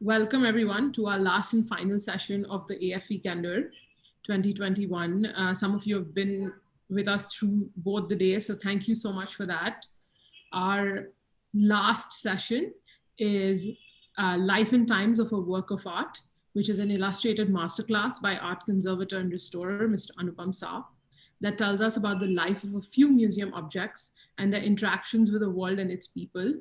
Welcome everyone to our last and final session of the AFE Candor 2021. Some of you have been with us through both the days, so thank you so much for that. Our last session is Life and Times of a Work of Art, which is an illustrated masterclass by art conservator and restorer, Mr. Anupam Sah, that tells us about the life of a few museum objects and their interactions with the world and its people.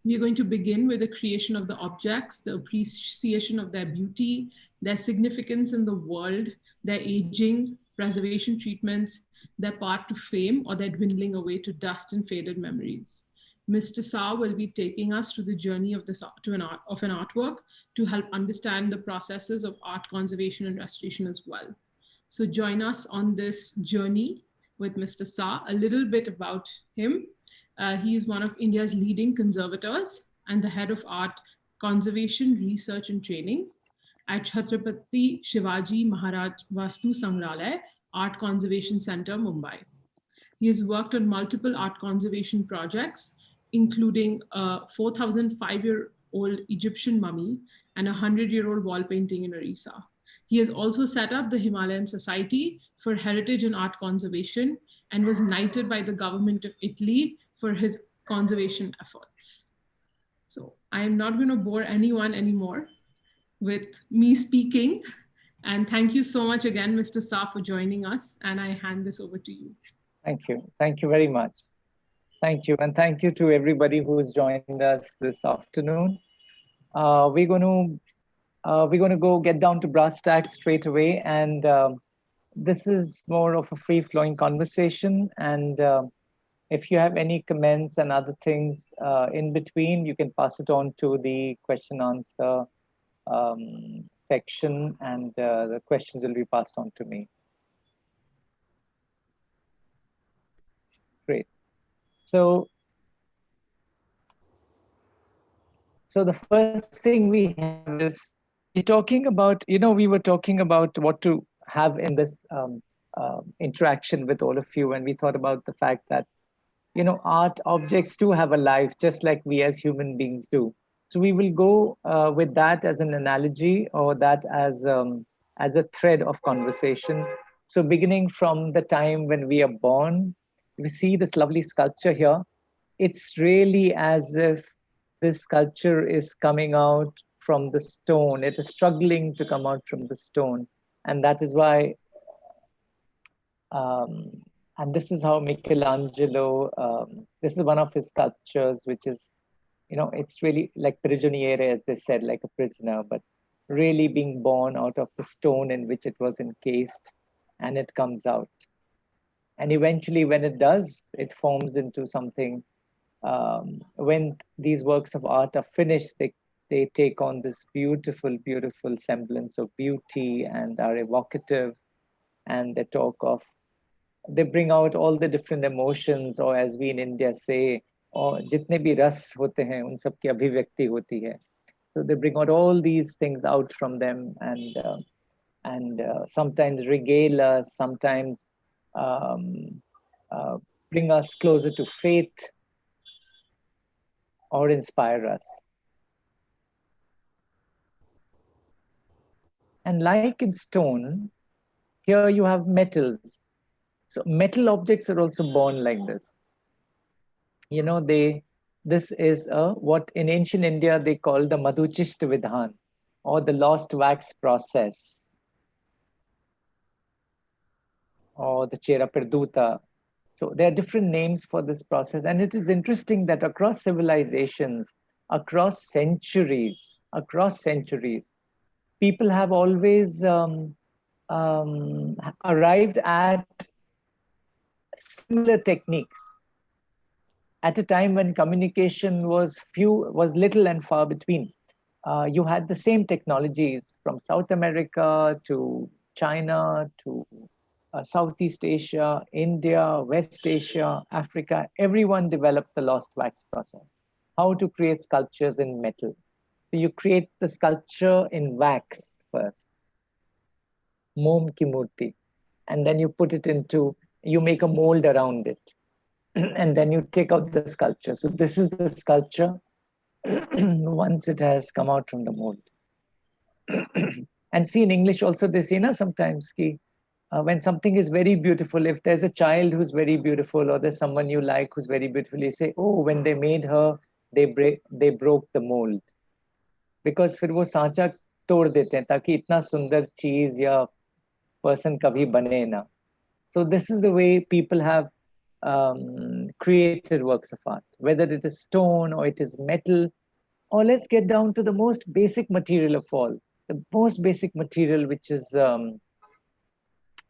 We are going to begin with the creation of the objects, the appreciation of their beauty, their significance in the world, their aging, preservation treatments, their path to fame, or their dwindling away to dust and faded memories. Mr. Sah will be taking us to the journey of an artwork to help understand the processes of art conservation and restoration as well. So join us on this journey with Mr. Sah. A little bit about him. He is one of India's leading conservators and the head of art conservation, research and training at Chhatrapati Shivaji Maharaj Vastu Sangrahalaya Art Conservation Center, Mumbai. He has worked on multiple art conservation projects, including a 4,005-year-old Egyptian mummy and a 100-year-old wall painting in Orissa. He has also set up the Himalayan Society for Heritage and Art Conservation and was knighted by the government of Italy for his conservation efforts. So I am not going to bore anyone anymore with me speaking. And thank you so much again, Mr. Sah, for joining us. And I hand this over to you. Thank you. Thank you very much. Thank you. And thank you to everybody who's joined us this afternoon. We're going to go get down to brass tacks straight away. And this is more of a free-flowing conversation. And if you have any comments and other things in between, you can pass it on to the question-answer section, and the questions will be passed on to me. Great. So the first thing we have is, we were talking about what to have in this interaction with all of you, and we thought about the fact that art objects do have a life, just like we as human beings do. So we will go with that as an analogy, or that as a thread of conversation. So beginning from the time when we are born, you see this lovely sculpture here. It's really as if this sculpture is coming out from the stone. It is struggling to come out from the stone. And that is why and this is how Michelangelo, this is one of his sculptures, which is, it's really like prigioniere, as they said, like a prisoner, but really being born out of the stone in which it was encased, and it comes out. And eventually when it does, it forms into something. When these works of art are finished, they take on this beautiful, beautiful semblance of beauty and are evocative, and they bring out all the different emotions, or as we in India say, or jitne bhi ras hote hain, un sab ki abhivyakti hoti hai. So they bring out all these things out from them, and sometimes regale us, sometimes bring us closer to faith, or inspire us. And like in stone, here you have metals. So metal objects are also born like this. This is what in ancient India they call the Madhuchishta Vidhan, or the lost wax process, or the Chera Perduta. So there are different names for this process. And it is interesting that across civilizations, across centuries, people have always arrived at similar techniques at a time when communication was little and far between. You had the same technologies from South America to China to Southeast Asia, India, West Asia, Africa. Everyone developed the lost wax process. How to create sculptures in metal. So you create the sculpture in wax first, Mom ki murti, and then you put it you make a mold around it, and then you take out the sculpture. So this is the sculpture. once it has come out from the mold. And see, in English also they say na sometimes ki, when something is very beautiful, if there's a child who's very beautiful or there's someone you like who's very beautiful, you say, oh, when they made her, they broke the mold. Because फिर वो सांचा तोड़ देते हैं ताकि इतना सुंदर चीज या person कभी बने ना. So this is the way people have created works of art, whether it is stone or it is metal, or let's get down to the most basic material of all, the most basic material, which is, by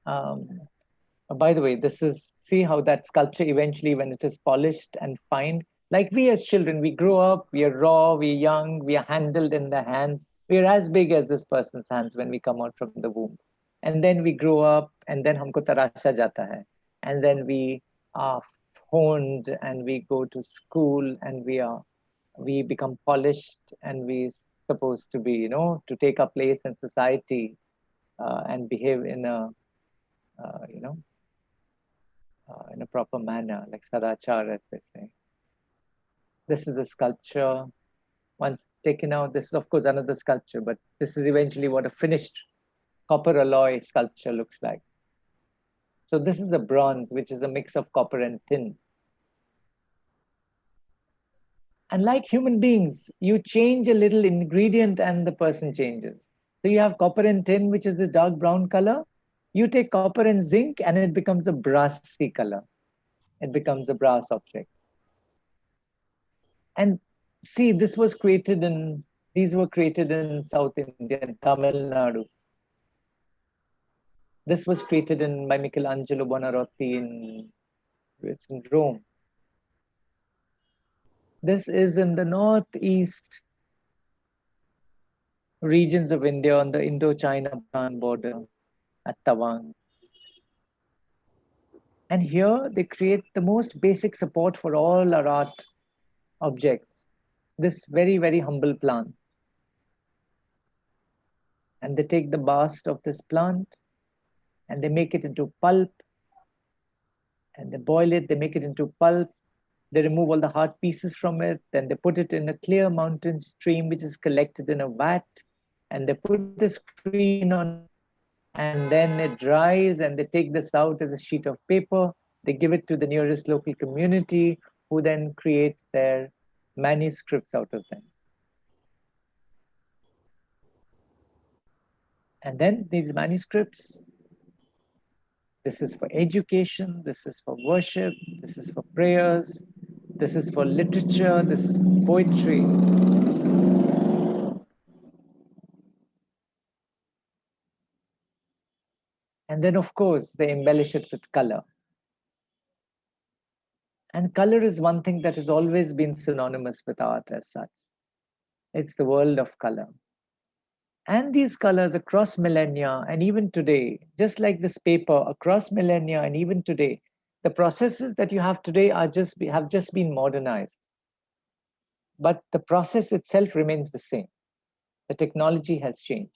the way, this is, see how that sculpture eventually, when it is polished and fined, like we as children, we grow up, we are raw, we're young, we are handled in the hands, we're as big as this person's hands when we come out from the womb. And then we grow up, and then humko tarasha jata hai. And then we are honed, and we go to school, and we become polished, and we supposed to be, to take our place in society and behave in a, in a proper manner, like sadachar, as they say. This is the sculpture. Once taken out, this is of course another sculpture, but this is eventually what a finished copper alloy sculpture looks like. So this is a bronze, which is a mix of copper and tin. And like human beings, you change a little ingredient and the person changes. So you have copper and tin, which is the dark brown color. You take copper and zinc and it becomes a brassy color. It becomes a brass object. And see, these were created in South India, in Tamil Nadu. This was created by Michelangelo Buonarroti it's in Rome. This is in the northeast regions of India on the Indo-China border at Tawang. And here they create the most basic support for all our art objects. This very, very humble plant. And they take the bast of this plant and they make it into pulp. And they boil it, they make it into pulp. They remove all the hard pieces from it. Then they put it in a clear mountain stream, which is collected in a vat. And they put a screen on it. And then it dries and they take this out as a sheet of paper. They give it to the nearest local community who then create their manuscripts out of them. And then these manuscripts, this is for education, this is for worship, this is for prayers, this is for literature, this is for poetry. And then, of course, they embellish it with color. And color is one thing that has always been synonymous with art as such. It's the world of color. And these colors across millennia and even today, just like this paper across millennia and even today, the processes that you have today have just been modernized. But the process itself remains the same. The technology has changed.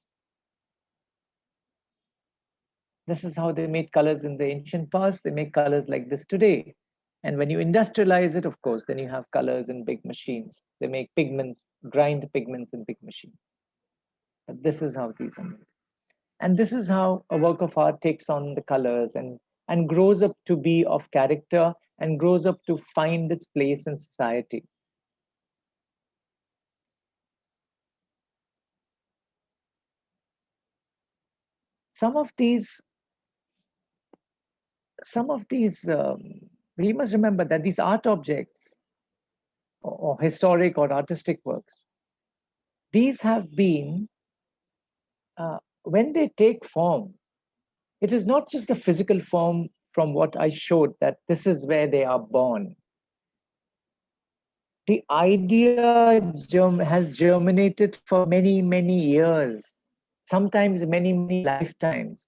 This is how they made colors in the ancient past. They make colors like this today. And when you industrialize it, of course, then you have colors in big machines. They make pigments, grind pigments in big machines. But this is how these are made. And this is how a work of art takes on the colors and grows up to be of character and grows up to find its place in society. Some of these, we must remember that these art objects or historic or artistic works, these have been, when they take form, it is not just the physical form from what I showed that this is where they are born. The idea has germinated for many, many years, sometimes many, many lifetimes,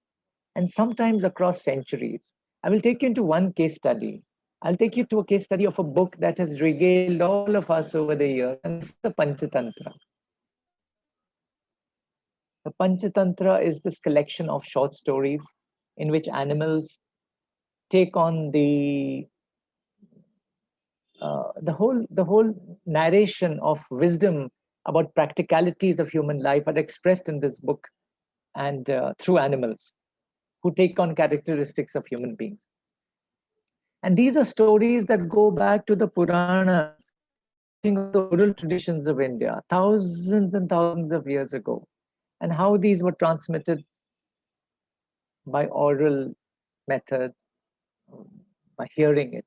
and sometimes across centuries. I will take you into one case study. I'll take you to a case study of a book that has regaled all of us over the years, and this is the Panchatantra. The Panchatantra is this collection of short stories in which animals take on the the whole narration of wisdom about practicalities of human life are expressed in this book, and through animals who take on characteristics of human beings. And these are stories that go back to the Puranas, talking of the oral traditions of India, thousands and thousands of years ago, and how these were transmitted by oral methods, by hearing it.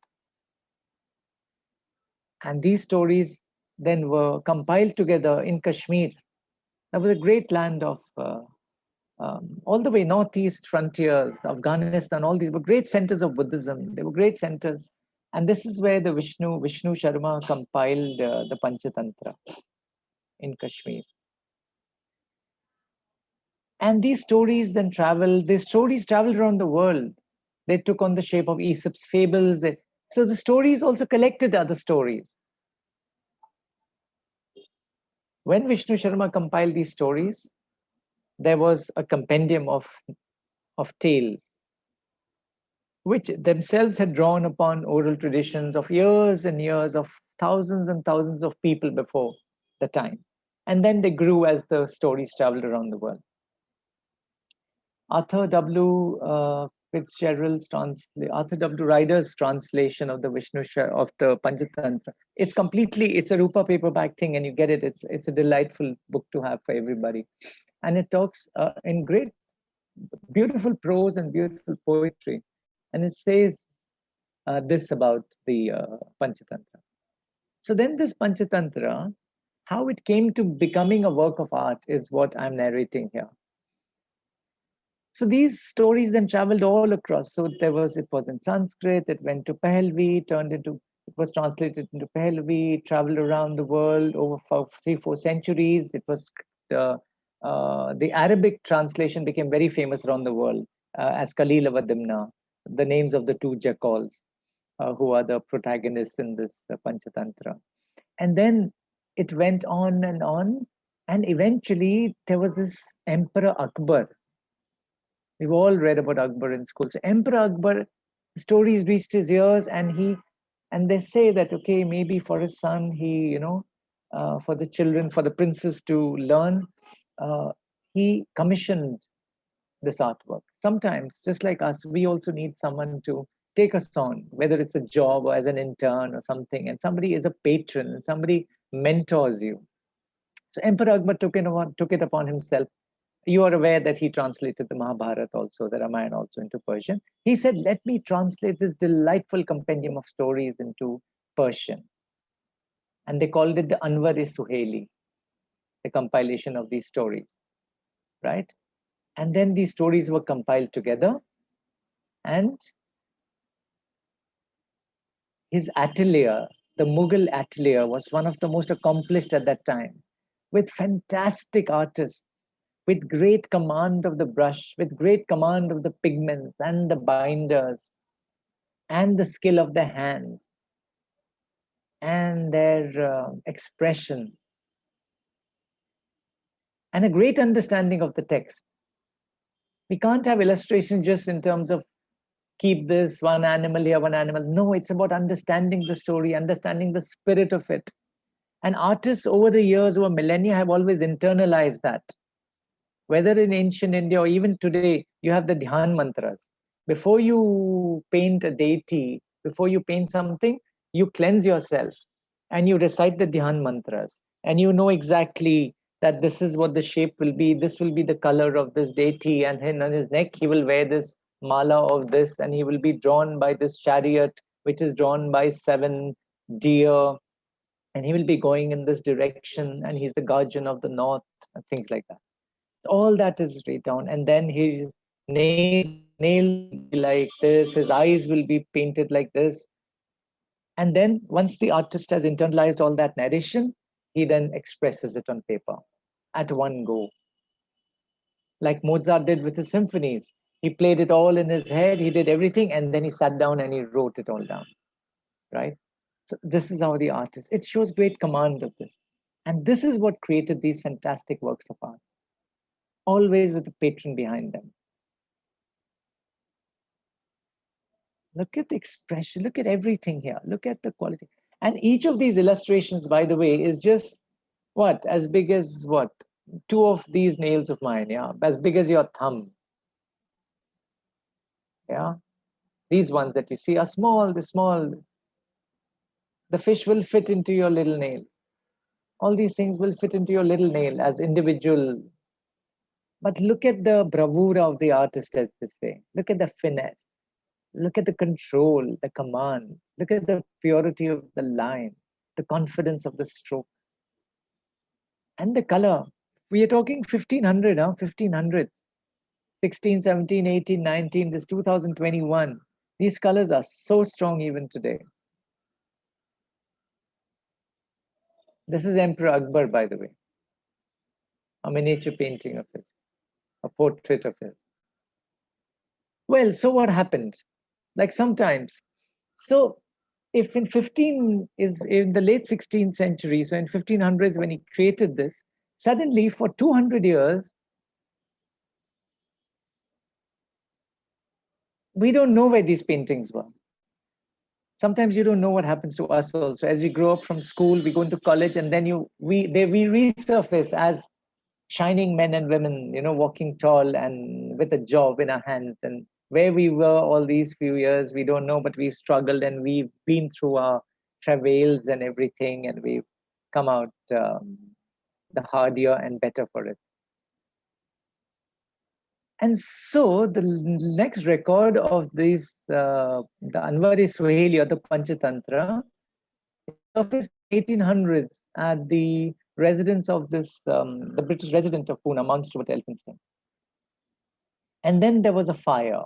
And these stories then were compiled together in Kashmir. That was a great land of all the way northeast frontiers, Afghanistan. All these were great centers of Buddhism. They were great centers, and this is where the Vishnu Sharma compiled the Panchatantra in Kashmir. And these stories then traveled. These stories traveled around the world. They took on the shape of Aesop's fables. So the stories also collected other stories. When Vishnu Sharma compiled these stories, there was a compendium of tales, which themselves had drawn upon oral traditions of years and years of thousands and thousands of people before the time. And then they grew as the stories traveled around the world. Arthur W. Arthur W. Ryder's translation of the of the Panchatantra. It's a Rupa paperback thing, and you get it. It's a delightful book to have for everybody. And it talks in great, beautiful prose and beautiful poetry. And it says this about the Panchatantra. So then this Panchatantra, how it came to becoming a work of art is what I'm narrating here. So these stories then traveled all across. So it was in Sanskrit, it went to Pahlavi, it was translated into Pahlavi, traveled around the world over 3-4 centuries. It was the Arabic translation became very famous around the world as Kalila Vadimna, the names of the two jackals who are the protagonists in this Panchatantra. And then it went on, and eventually there was this Emperor Akbar. We've all read about Akbar in school. So Emperor Akbar, the stories reached his ears, and they say that, okay, maybe for his son, for the children, for the princes to learn, he commissioned this artwork. Sometimes, just like us, we also need someone to take us on, whether it's a job or as an intern or something, and somebody is a patron and somebody mentors you. So Emperor Akbar took it upon himself. You are aware that he translated the Mahabharata also, the Ramayana also into Persian. He said, let me translate this delightful compendium of stories into Persian. And they called it the Anwar-e-Suheli, the compilation of these stories, right? And then these stories were compiled together, and his atelier, the Mughal atelier, was one of the most accomplished at that time, with fantastic artists, with great command of the brush, with great command of the pigments and the binders, and the skill of their hands, and their expression, and a great understanding of the text. We can't have illustrations just in terms of keep this one animal here, one animal. No, it's about understanding the story, understanding the spirit of it. And artists over the years, over millennia, have always internalized that. Whether in ancient India or even today, you have the Dhaan Mantras. Before you paint a deity, before you paint something, you cleanse yourself and you recite the Dhaan Mantras. And you know exactly that this is what the shape will be. This will be the color of this deity. And on his neck, he will wear this mala of this, and he will be drawn by this chariot, which is drawn by 7 deer. And he will be going in this direction, and he's the guardian of the north, and things like that. All that is written down, and then his nails will be like this, his eyes will be painted like this. And then once the artist has internalized all that narration, he then expresses it on paper at one go, like Mozart did with his symphonies. He played it all in his head, he did everything, and then he sat down and he wrote it all down, right? So this is how the artist, it shows great command of this. And this is what created these fantastic works of art, always with the patron behind them. Look at the expression, look at everything here, look at the quality. And each of these illustrations, by the way, is just what? As big as what? Two of these nails of mine, yeah? As big as your thumb. Yeah? These ones that you see are small, they're small. The fish will fit into your little nail. All these things will fit into your little nail as individual. But look at the bravura of the artist, as they say. Look at the finesse. Look at the control, the command. Look at the purity of the line, the confidence of the stroke. And the color. We are talking 1500, huh? 1500s. 16, 17, 18, 19, this 2021. These colors are so strong even today. This is Emperor Akbar, by the way. A miniature painting of his, a portrait of his. Well, so what happened? Like sometimes. So if in 15 is in the late 16th century, so in 1500s when he created this, suddenly for 200 years, we don't know where these paintings were. Sometimes you don't know what happens to us also. As we grow up from school, we go into college, and then we resurface as shining men and women, walking tall and with a job in our hands. And where we were all these few years, we don't know, but we've struggled and we've been through our travails and everything, and we've come out the hardier and better for it. And so the next record of this, the Anwari Swahili or the Panchatantra, surfaced in 1800s at the residence of this, the British resident of Pune, Mount Stuart Elphinstone. And then there was a fire.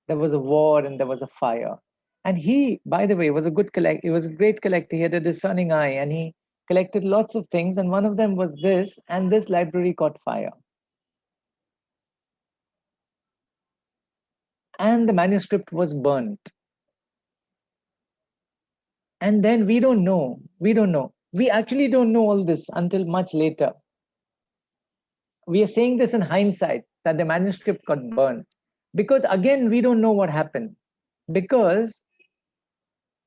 There was a war and there was a fire. And he, by the way, was a good collector. He was a great collector. He had a discerning eye and he collected lots of things. And one of them was this, and this library caught fire. And the manuscript was burnt. And then we don't know. We actually don't know all this until much later. We are saying this in hindsight, that the manuscript got burnt. Because again, we don't know what happened. Because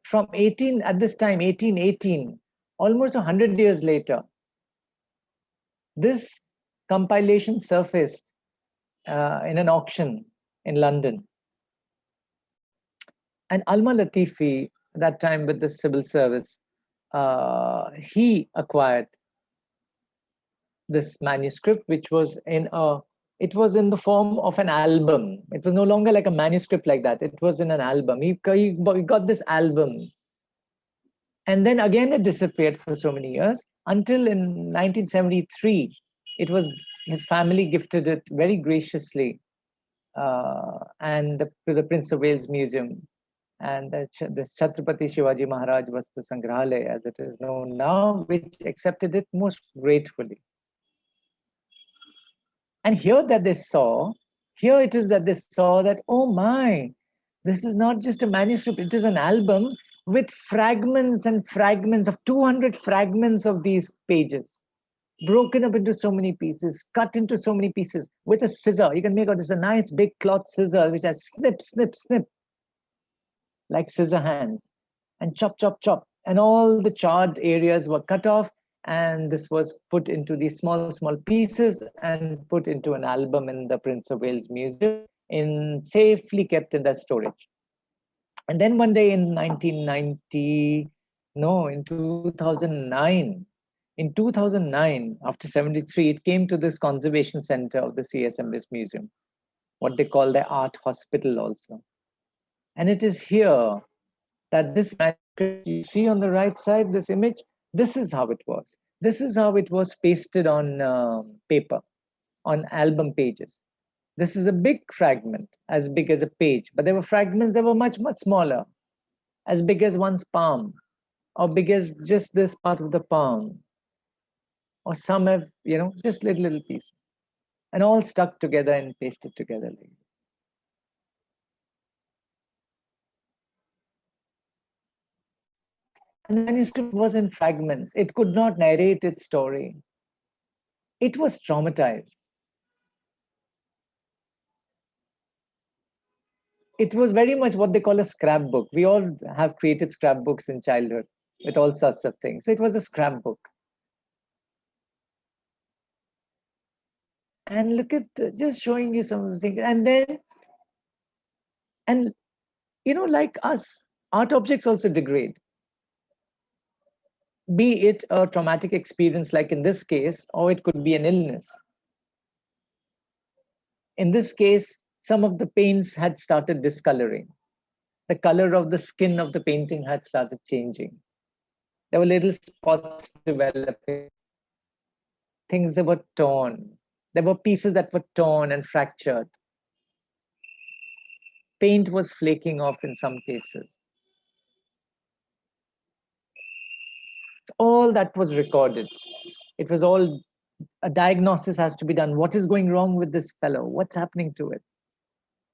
from 1818, almost 100 years later, this compilation surfaced in an auction in London. And Alma Latifi, that time with the civil service, he acquired this manuscript, which was in the form of an album. It was no longer like a manuscript like that. It was in an album. He got this album. And then again, it disappeared for so many years until in 1973, his family gifted it very graciously to the Prince of Wales Museum. And this Chhatrapati Shivaji Maharaj Vastu Sangrahalaya, as it is known now, which accepted it most gratefully. And here it is that they saw that, oh my, this is not just a manuscript, it is an album with fragments and fragments of 200 fragments of these pages, broken up into so many pieces, cut into so many pieces with a scissor. You can make out this a nice big cloth scissor, which has snip, snip, snip, like scissor hands, and chop, chop, chop. And all the charred areas were cut off. And this was put into these small, small pieces and put into an album in the Prince of Wales Museum, safely kept in that storage. And then one day in 2009, after 73, it came to this conservation center of the CSMS Museum, what they call the art hospital also. And it is here that this manuscript you see on the right side, this image, this is how it was. This is how it was pasted on paper, on album pages. This is a big fragment, as big as a page, but there were fragments that were much, much smaller, as big as one's palm, or big as just this part of the palm. Or some have, just little pieces, and all stuck together and pasted together like this. And the manuscript was in fragments. It could not narrate its story. It was traumatized. it was very much what they call a scrapbook. We all have created scrapbooks in childhood with all sorts of things. So it was a scrapbook. And look at just showing you some of the things. And then, and like us, art objects also degrade. Be it a traumatic experience, like in this case, or it could be an illness. In this case, some of the paints had started discoloring. The color of the skin of the painting had started changing. There were little spots developing, things that were torn. There were pieces that were torn and fractured. Paint was flaking off in some cases. All that was recorded. It was all, a diagnosis has to be done. What is going wrong with this fellow? What's happening to it?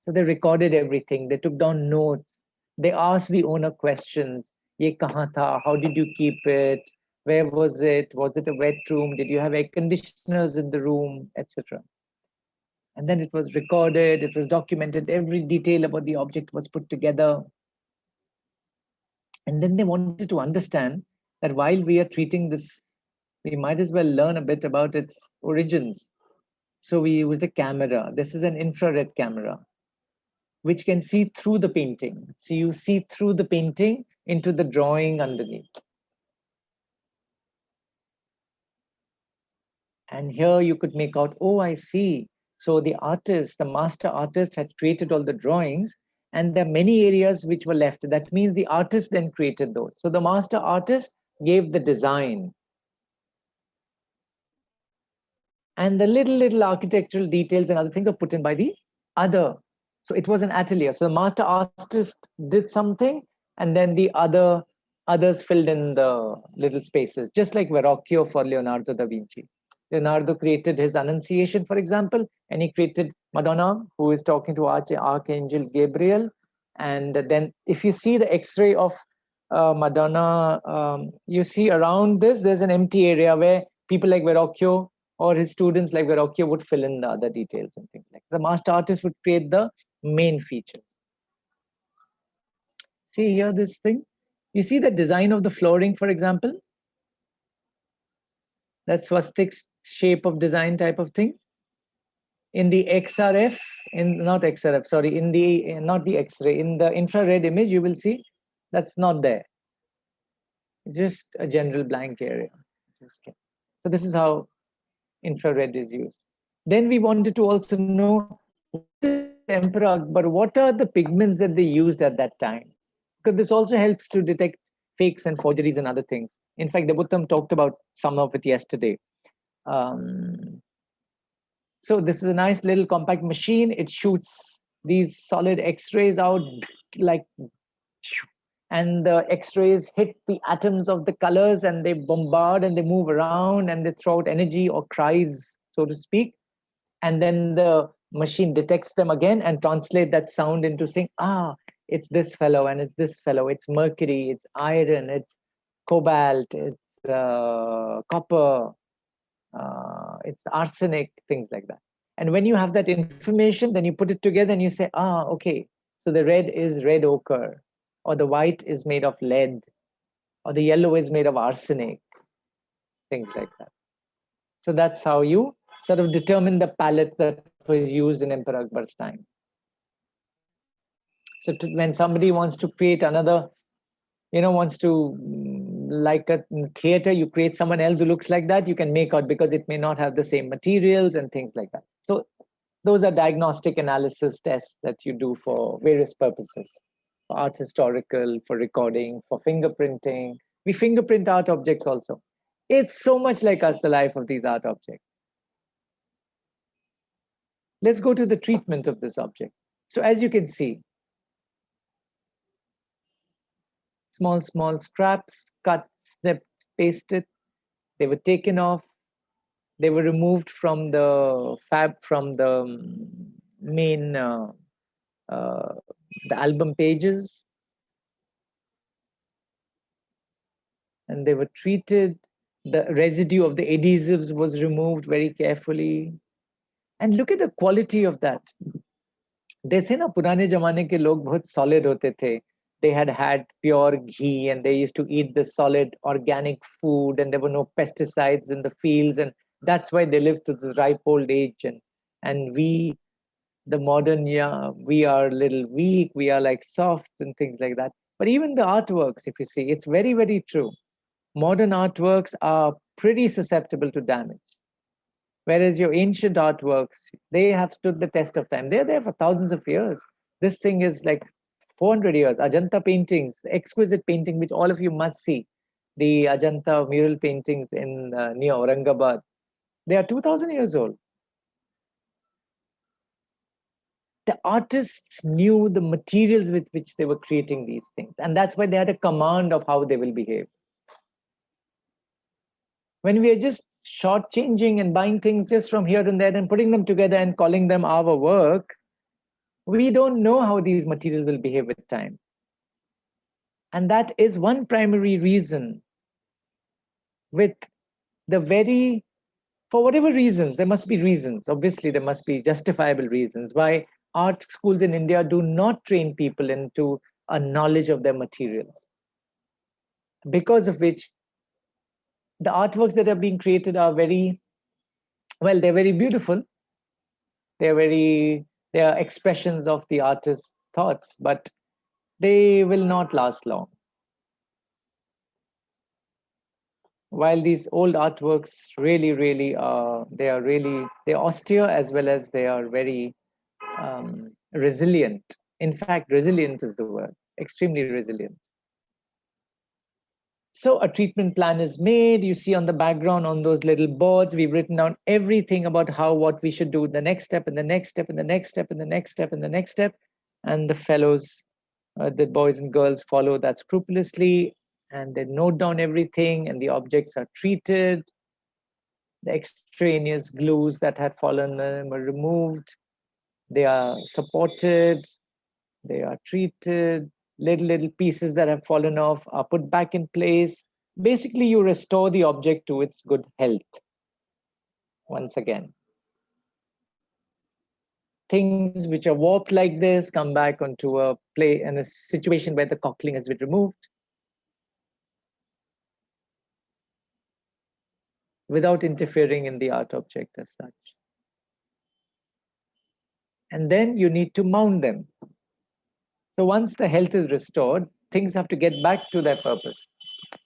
So they recorded everything. They took down notes. They asked the owner questions. Ye kahan tha? How did you keep it? Where was it? Was it a wet room? Did you have air conditioners in the room, etc.? And then it was recorded. It was documented. Every detail about the object was put together. And then they wanted to understand that while we are treating this, we might as well learn a bit about its origins. So we used a camera. This is an infrared camera, which can see through the painting. So you see through the painting into the drawing underneath. And here you could make out, oh, I see. So the artist, the master artist, had created all the drawings, and there are many areas which were left. That means the artist then created those. So the master artist gave the design. And the little architectural details and other things are put in by the other. So it was an atelier. So the master artist did something, and then the others filled in the little spaces, just like Verrocchio for Leonardo da Vinci. Leonardo created his Annunciation, for example, and he created Madonna, who is talking to Archangel Gabriel. And then if you see the X-ray of Madonna, you see around this, there's an empty area where people like Verrocchio or his students like Verrocchio would fill in the other details and things like that. The master artist would create the main features. See here, this thing. You see the design of the flooring, for example? That swastik shape of design type of thing. In the XRF, not XRF, sorry, in the, not the X-ray, in the infrared image, you will see that's not there. It's just a general blank area. So this is how infrared is used. Then we wanted to also know, Emperor Akbar, what are the pigments that they used at that time? Because this also helps to detect fakes and forgeries and other things. In fact, Debuttam talked about some of it yesterday. So this is a nice little compact machine. It shoots these solid X-rays out like, and the X-rays hit the atoms of the colors and they bombard and they move around and they throw out energy or cries, so to speak. And then the machine detects them again and translate that sound into saying, it's this fellow and it's this fellow, it's mercury, it's iron, it's cobalt, it's copper, it's arsenic, things like that. And when you have that information, then you put it together and you say, okay, so the red is red ochre, or the white is made of lead, or the yellow is made of arsenic, things like that. So that's how you sort of determine the palette that was used in Emperor Akbar's time. So when somebody wants to create another, wants to, like a theater, you create someone else who looks like that, you can make out because it may not have the same materials and things like that. So those are diagnostic analysis tests that you do for various purposes, for art historical, for recording, for fingerprinting. We fingerprint art objects also. It's so much like us, the life of these art objects. Let's go to the treatment of this object. So as you can see, small scraps, cut, snipped, pasted. They were taken off. They were removed from the from the main, the album pages. And they were treated. The residue of the adhesives was removed very carefully. And look at the quality of that. They say na पुराने जमाने के लोग बहुत solid होते थे. They had pure ghee and they used to eat the solid organic food, and there were no pesticides in the fields, and that's why they lived to the ripe old age. And we, the modern, yeah, we are a little weak, we are like soft and things like that. But even the artworks, if you see, it's very, very true. Modern artworks are pretty susceptible to damage. Whereas your ancient artworks, they have stood the test of time. They're there for thousands of years. This thing is like 400 years. Ajanta paintings, the exquisite painting, which all of you must see. The Ajanta mural paintings in near Aurangabad. They are 2000 years old. The artists knew the materials with which they were creating these things. And that's why they had a command of how they will behave. When we are just shortchanging and buying things just from here and there and putting them together and calling them our work, we don't know how these materials will behave with time. And that is one primary reason with the very, for whatever reasons, there must be reasons, obviously there must be justifiable reasons why art schools in India do not train people into a knowledge of their materials. Because of which the artworks that are being created are very, well, they're very beautiful. They are expressions of the artist's thoughts, but they will not last long. While these old artworks really they're austere as well as they are very resilient. In fact, resilient is the word, extremely resilient. So a treatment plan is made. You see on the background on those little boards, we've written down everything about what we should do, the next step and the next step and the next step and the next step and the next step. And the fellows, the boys and girls follow that scrupulously, and they note down everything, and the objects are treated. The extraneous glues that had fallen are removed. They are supported. They are treated. Little pieces that have fallen off are put back in place. Basically, you restore the object to its good health once again. Things which are warped like this come back onto a situation where the cockling has been removed without interfering in the art object as such. And then you need to mount them. So once the health is restored, things have to get back to their purpose,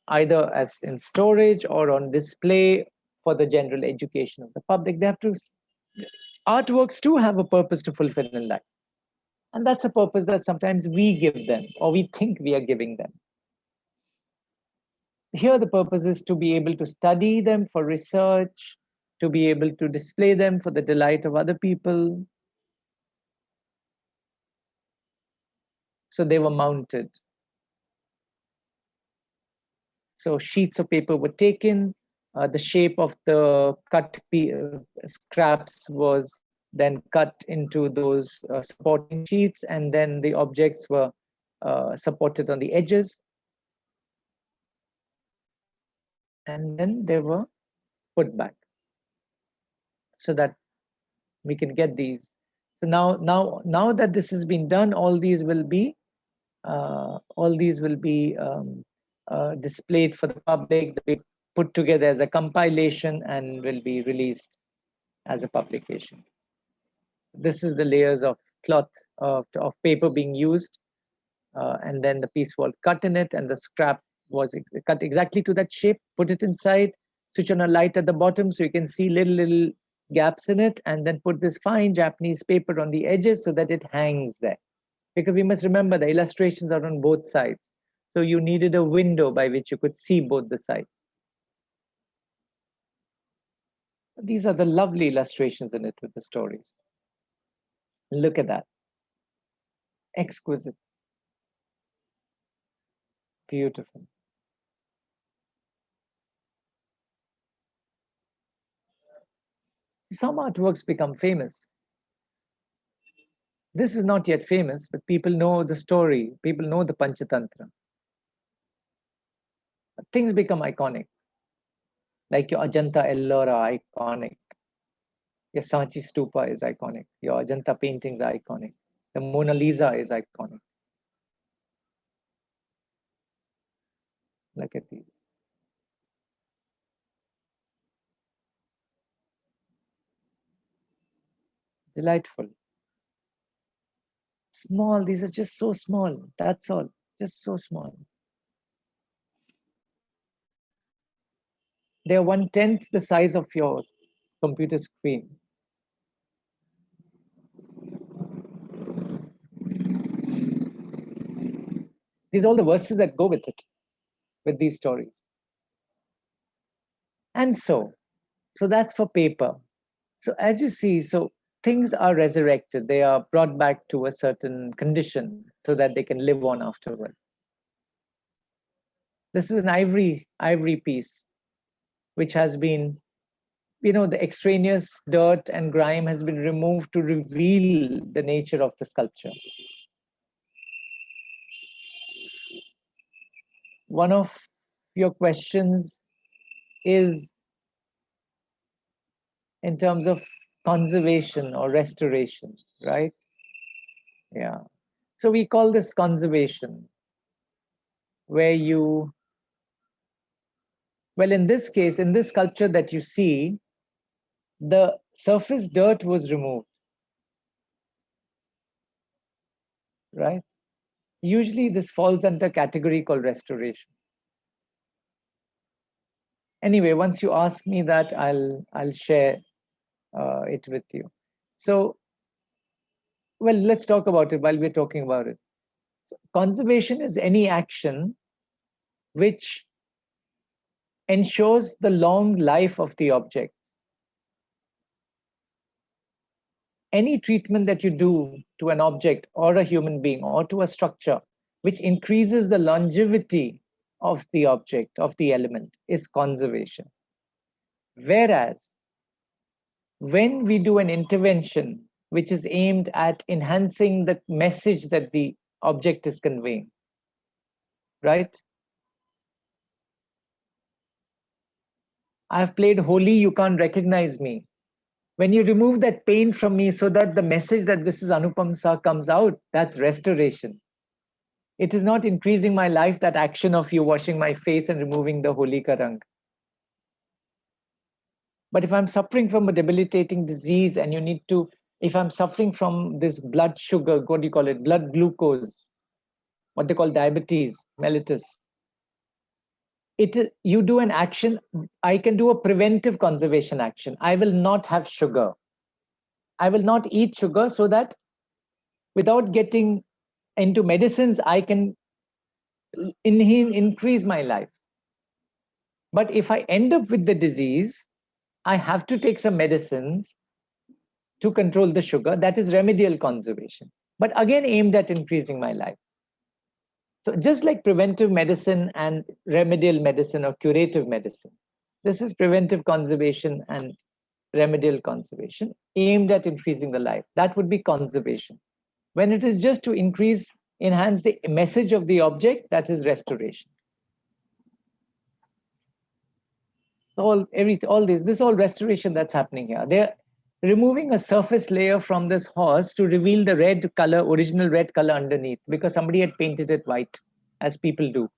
either as in storage or on display for the general education of the public. Artworks too have a purpose to fulfill in life. And that's a purpose that sometimes we give them, or we think we are giving them. Here, the purpose is to be able to study them for research, to be able to display them for the delight of other people. So they were mounted. So sheets of paper were taken. The shape of the cut scraps was then cut into those supporting sheets, and then the objects were supported on the edges. And then they were put back so that we can get these. So now that this has been done, all these will be displayed for the public, they'll be put together as a compilation and will be released as a publication. This is the layers of cloth of paper being used, and then the piece was cut in it, and the scrap was cut exactly to that shape. Put it inside, switch on a light at the bottom so you can see little gaps in it, and then put this fine Japanese paper on the edges so that it hangs there. Because we must remember the illustrations are on both sides. So you needed a window by which you could see both the sides. These are the lovely illustrations in it with the stories. Look at that. Exquisite. Beautiful. Some artworks become famous. This is not yet famous, but people know the story. People know the Panchatantra. Things become iconic. Like your Ajanta Ellora, iconic. Your Sanchi Stupa is iconic. Your Ajanta paintings are iconic. The Mona Lisa is iconic. Look at these. Delightful. Small, these are just so small. That's all, just so small. They're 1/10 the size of your computer screen. These are all the verses that go with it, with these stories. And so that's for paper. So as you see, so things are resurrected. They are brought back to a certain condition so that they can live on afterwards. This is an ivory piece, which has been, the extraneous dirt and grime has been removed to reveal the nature of the sculpture. One of your questions is in terms of conservation or restoration, right? Yeah. So we call this conservation, where well, in this case, in this sculpture that you see, the surface dirt was removed, right? Usually this falls under a category called restoration. Anyway, once you ask me that, I'll share it with you. So, well, let's talk about it while we're talking about it. So, conservation is any action which ensures the long life of the object. Any treatment that you do to an object or a human being or to a structure which increases the longevity of the object, of the element, is conservation. Whereas when we do an intervention which is aimed at enhancing the message that the object is conveying, right? I've played Holi, you can't recognize me. When you remove that paint from me so that the message that this is Anupam Sah comes out, that's restoration. It is not increasing my life, that action of you washing my face and removing the Holi ka rang. But if I'm suffering from a debilitating disease and you need to, if I'm suffering from this blood sugar, what do you call it? Blood glucose, what they call diabetes mellitus. You do an action, I can do a preventive conservation action. I will not have sugar. I will not eat sugar so that without getting into medicines, I can increase my life. But if I end up with the disease, I have to take some medicines to control the sugar. That is remedial conservation, but again aimed at increasing my life. So just like preventive medicine and remedial medicine or curative medicine, this is preventive conservation and remedial conservation aimed at increasing the life. That would be conservation. When it is just to enhance the message of the object, that is restoration. All this all restoration that's happening here. They're removing a surface layer from this horse to reveal the red color, original red color underneath, because somebody had painted it white, as people do.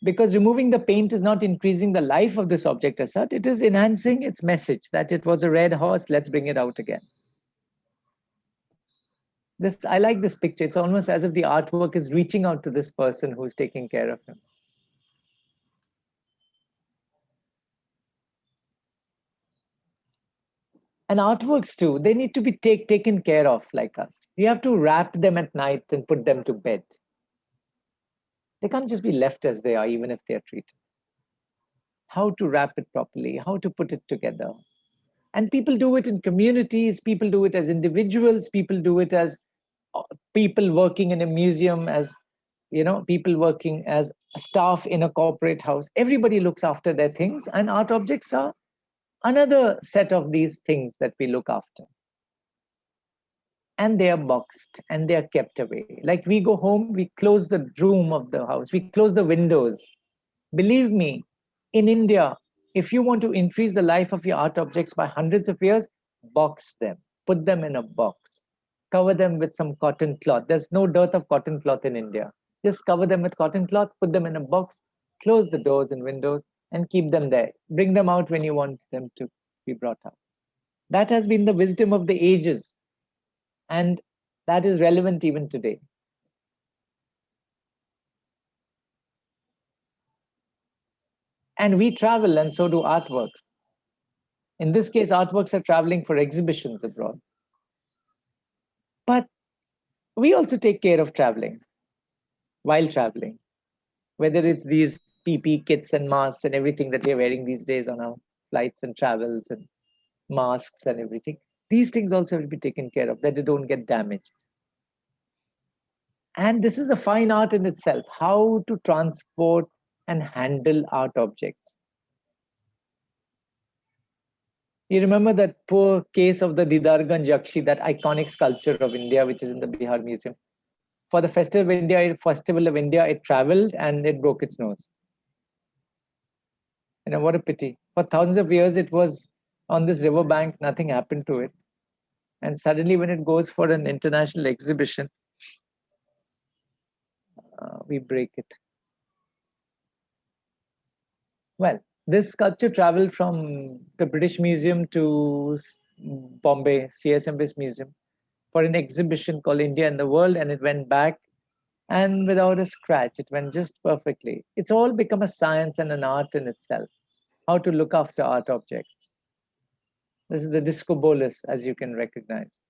Because removing the paint is not increasing the life of this object as such, it is enhancing its message that it was a red horse, let's bring it out again. I like this picture. It's almost as if the artwork is reaching out to this person who's taking care of him. And artworks too, they need to be taken care of like us. You have to wrap them at night and put them to bed. They can't just be left as they are, even if they're treated. How to wrap it properly, how to put it together. And people do it in communities, people do it as individuals, people do it as people working in a museum, as people working as staff in a corporate house. Everybody looks after their things, and art objects are another set of these things that we look after. And they are boxed and they are kept away. Like we go home, we close the room of the house, we close the windows. Believe me, in India, if you want to increase the life of your art objects by hundreds of years, box them, put them in a box. cover them with some cotton cloth. There's no dearth of cotton cloth in India. Just cover them with cotton cloth, put them in a box, close the doors and windows, and keep them there. Bring them out when you want them to be brought out. That has been the wisdom of the ages, and that is relevant even today. And we travel, and so do artworks. In this case, artworks are traveling for exhibitions abroad. But we also take care of traveling while traveling, whether it's these PP kits and masks and everything that we're wearing these days on our flights and travels, and masks and everything. These things also have to be taken care of, that they don't get damaged. And this is a fine art in itself, how to transport and handle art objects. You remember that poor case of the Didarganj Yakshi, that iconic sculpture of India, which is in the Bihar Museum. For the Festival of India, it traveled and it broke its nose. You know, what a pity. For thousands of years, it was on this riverbank, nothing happened to it. And suddenly when it goes for an international exhibition, we break it. Well, this sculpture traveled from the British Museum to Bombay, CSMB's museum, for an exhibition called India and the World, and it went back, and without a scratch, it went just perfectly. It's all become a science and an art in itself, how to look after art objects. This is the disco bolus, as you can recognize.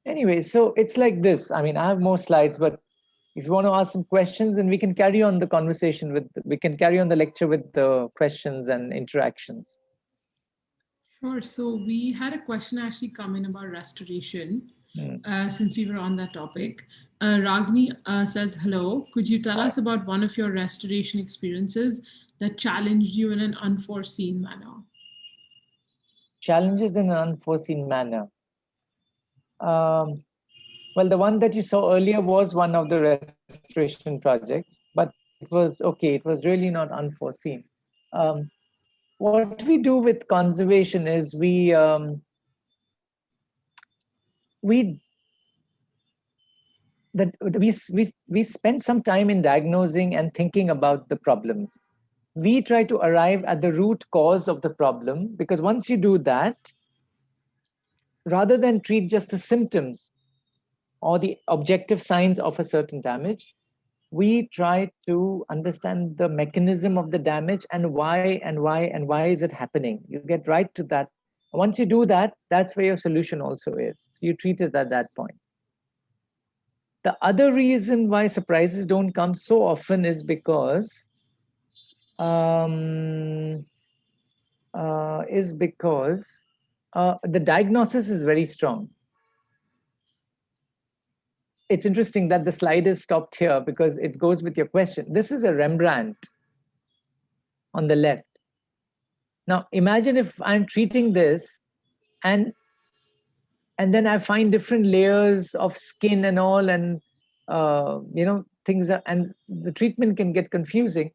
Anyway, so it's like this. I mean, I have more slides, but if you want to ask some questions, then we can carry on the conversation we can carry on the lecture with the questions and interactions. Sure. So we had a question actually come in about restoration, since we were on that topic. Ragini says, hello, could you tell us about one of your restoration experiences that challenged you in an unforeseen manner? Challenges in an unforeseen manner. Well, the one that you saw earlier was one of the restoration projects, but it was okay. It was really not unforeseen. What we do with conservation is we spend some time in diagnosing and thinking about the problems. We try to arrive at the root cause of the problem, because once you do that, rather than treat just the symptoms or the objective signs of a certain damage, we try to understand the mechanism of the damage and why is it happening. You get right to that. Once you do that, that's where your solution also is. So you treat it at that point. The other reason why surprises don't come so often is because the diagnosis is very strong. It's interesting that the slide is stopped here because it goes with your question. This is a Rembrandt on the left. Now, imagine if I'm treating this and then I find different layers of skin and all, and things are, and the treatment can get confusing.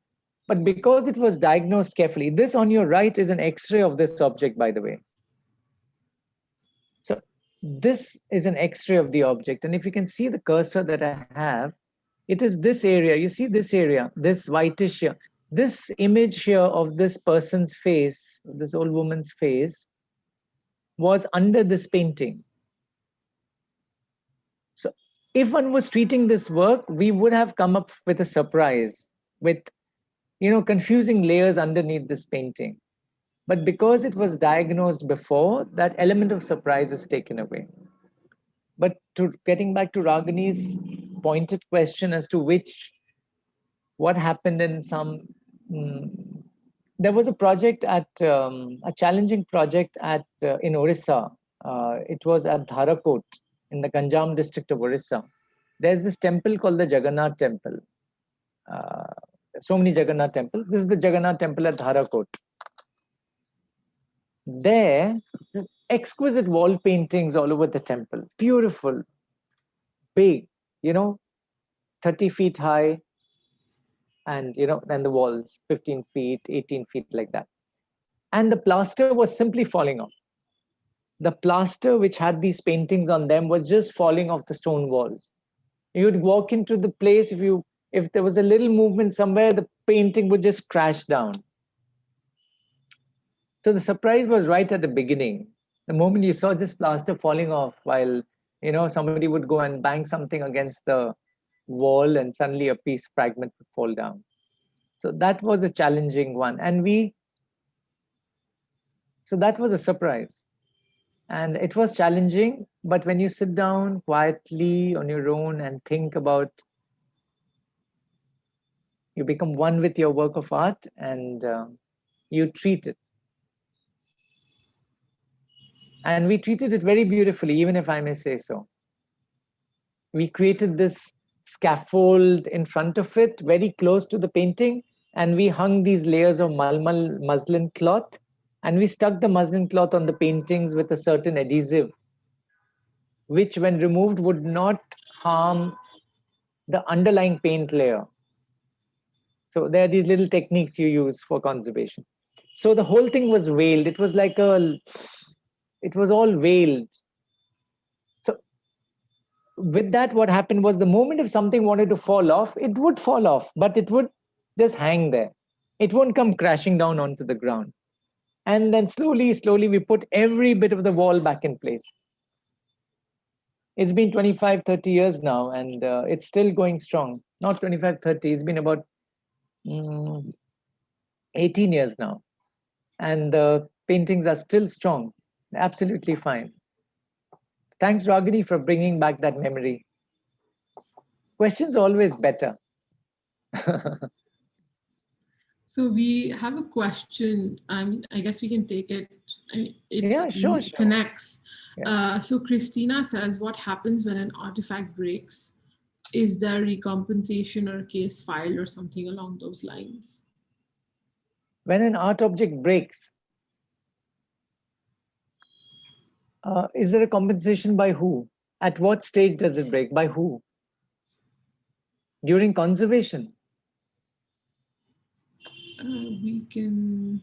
But because it was diagnosed carefully, this on your right is an X-ray of this object, by the way. So this is an X-ray of the object. And if you can see the cursor that I have, it is this area. You see this area, this whitish here. This image here of this person's face, this old woman's face, was under this painting. So if one was treating this work, we would have come up with a surprise with, confusing layers underneath this painting. But because it was diagnosed before, that element of surprise is taken away. But getting back to Ragini's pointed question as to what happened in some, there was a project a challenging project in Orissa. It was at Dharakot in the Ganjam district of Orissa. There's this temple called the Jagannath Temple. So many Jagannath temples. This is the Jagannath Temple at Dharakot. There's exquisite wall paintings all over the temple. Beautiful, big, 30 feet high. and then the walls 15 feet, 18 feet, like that. And the plaster was simply falling off. The plaster which had these paintings on them was just falling off the stone walls. You would walk into the place, if there was a little movement somewhere, the painting would just crash down. So the surprise was right at the beginning. The moment you saw just plaster falling off while somebody would go and bang something against the wall, and suddenly a piece fragment would fall down. So that was a challenging one. So that was a surprise. And it was challenging, but when you sit down quietly on your own and think about, you become one with your work of art, and you treat it. And we treated it very beautifully, even if I may say so. We created this scaffold in front of it, very close to the painting, and we hung these layers of malmal muslin cloth, and we stuck the muslin cloth on the paintings with a certain adhesive, which when removed would not harm the underlying paint layer. So there are these little techniques you use for conservation. So the whole thing was veiled. It was all veiled. So with that, what happened was, the moment if something wanted to fall off, it would fall off, but it would just hang there. It won't come crashing down onto the ground. And then slowly, we put every bit of the wall back in place. It's been 25, 30 years now, and it's still going strong. Not 25, 30, it's been about 18 years now. And the paintings are still strong, absolutely fine. Thanks, Ragini, for bringing back that memory. Questions always better. So we have a question. I guess we can take it. Yeah, sure. Connects. Yeah. So Christina says, what happens when an artifact breaks? Is there recompensation or a case filed or something along those lines? When an art object breaks, is there a compensation by who? At what stage does it break? By who? During conservation? We can...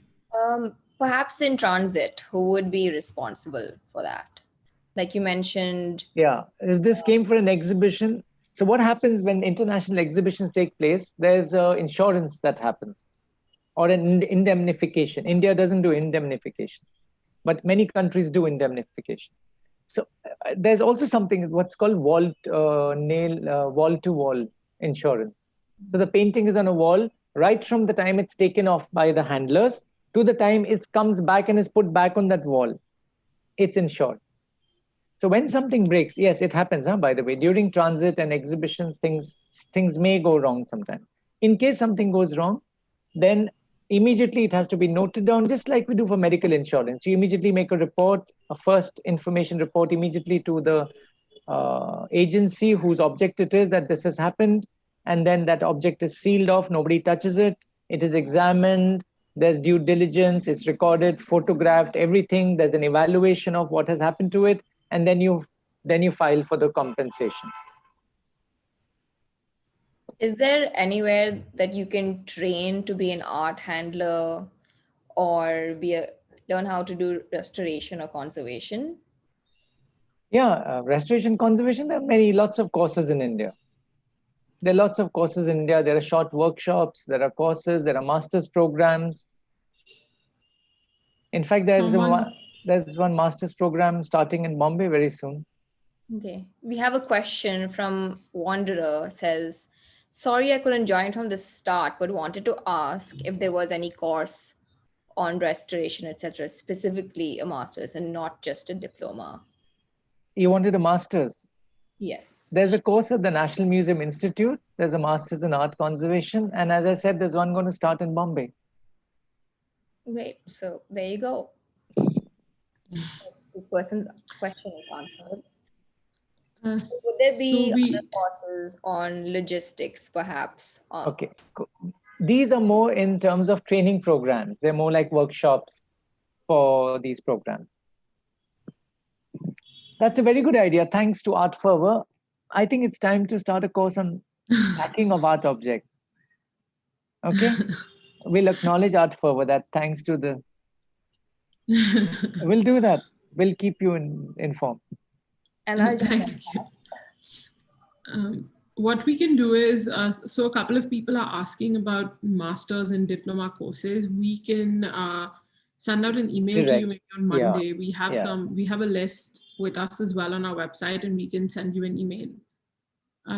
Perhaps in transit, who would be responsible for that? Like you mentioned. Yeah, if this came for an exhibition. So what happens when international exhibitions take place? There's insurance that happens, or an indemnification. India doesn't do indemnification, but many countries do indemnification. So there's also something what's called wall-to-wall insurance. So the painting is on a wall right from the time it's taken off by the handlers to the time it comes back and is put back on that wall. It's insured. So when something breaks, yes, it happens, by the way, during transit and exhibitions, things may go wrong sometimes. In case something goes wrong, then immediately it has to be noted down, just like we do for medical insurance. You immediately make a report, a first information report immediately to the agency whose object it is that this has happened. And then that object is sealed off, nobody touches it. It is examined, there's due diligence, it's recorded, photographed, everything. There's an evaluation of what has happened to it. And then you file for the compensation. Is there anywhere that you can train to be an art handler or learn how to do restoration or conservation? Yeah, restoration conservation, there are lots of courses in India. There are lots of courses in India. There are short workshops, there are courses, there are master's programs. In fact, there's one master's program starting in Bombay very soon. Okay. We have a question from Wanderer. Says, sorry I couldn't join from the start, but wanted to ask if there was any course on restoration, etc., specifically a master's and not just a diploma. You wanted a master's? Yes. There's a course at the National Museum Institute. There's a master's in art conservation. And as I said, there's one going to start in Bombay. Great. So there you go. This person's question is answered. So would there be other courses on logistics, perhaps? Okay, cool. These are more in terms of training programs. They're more like workshops for these programs. That's a very good idea. Thanks to Art Fervor. I think it's time to start a course on packing of art objects. Okay, we'll acknowledge art for that. Thanks to the. We'll do that. We'll keep you informed. And I'll join Thank you. What we can do is, so a couple of people are asking about masters and diploma courses. We can send out an email to you maybe on Monday. We have we have a list with us as well on our website, and we can send you an email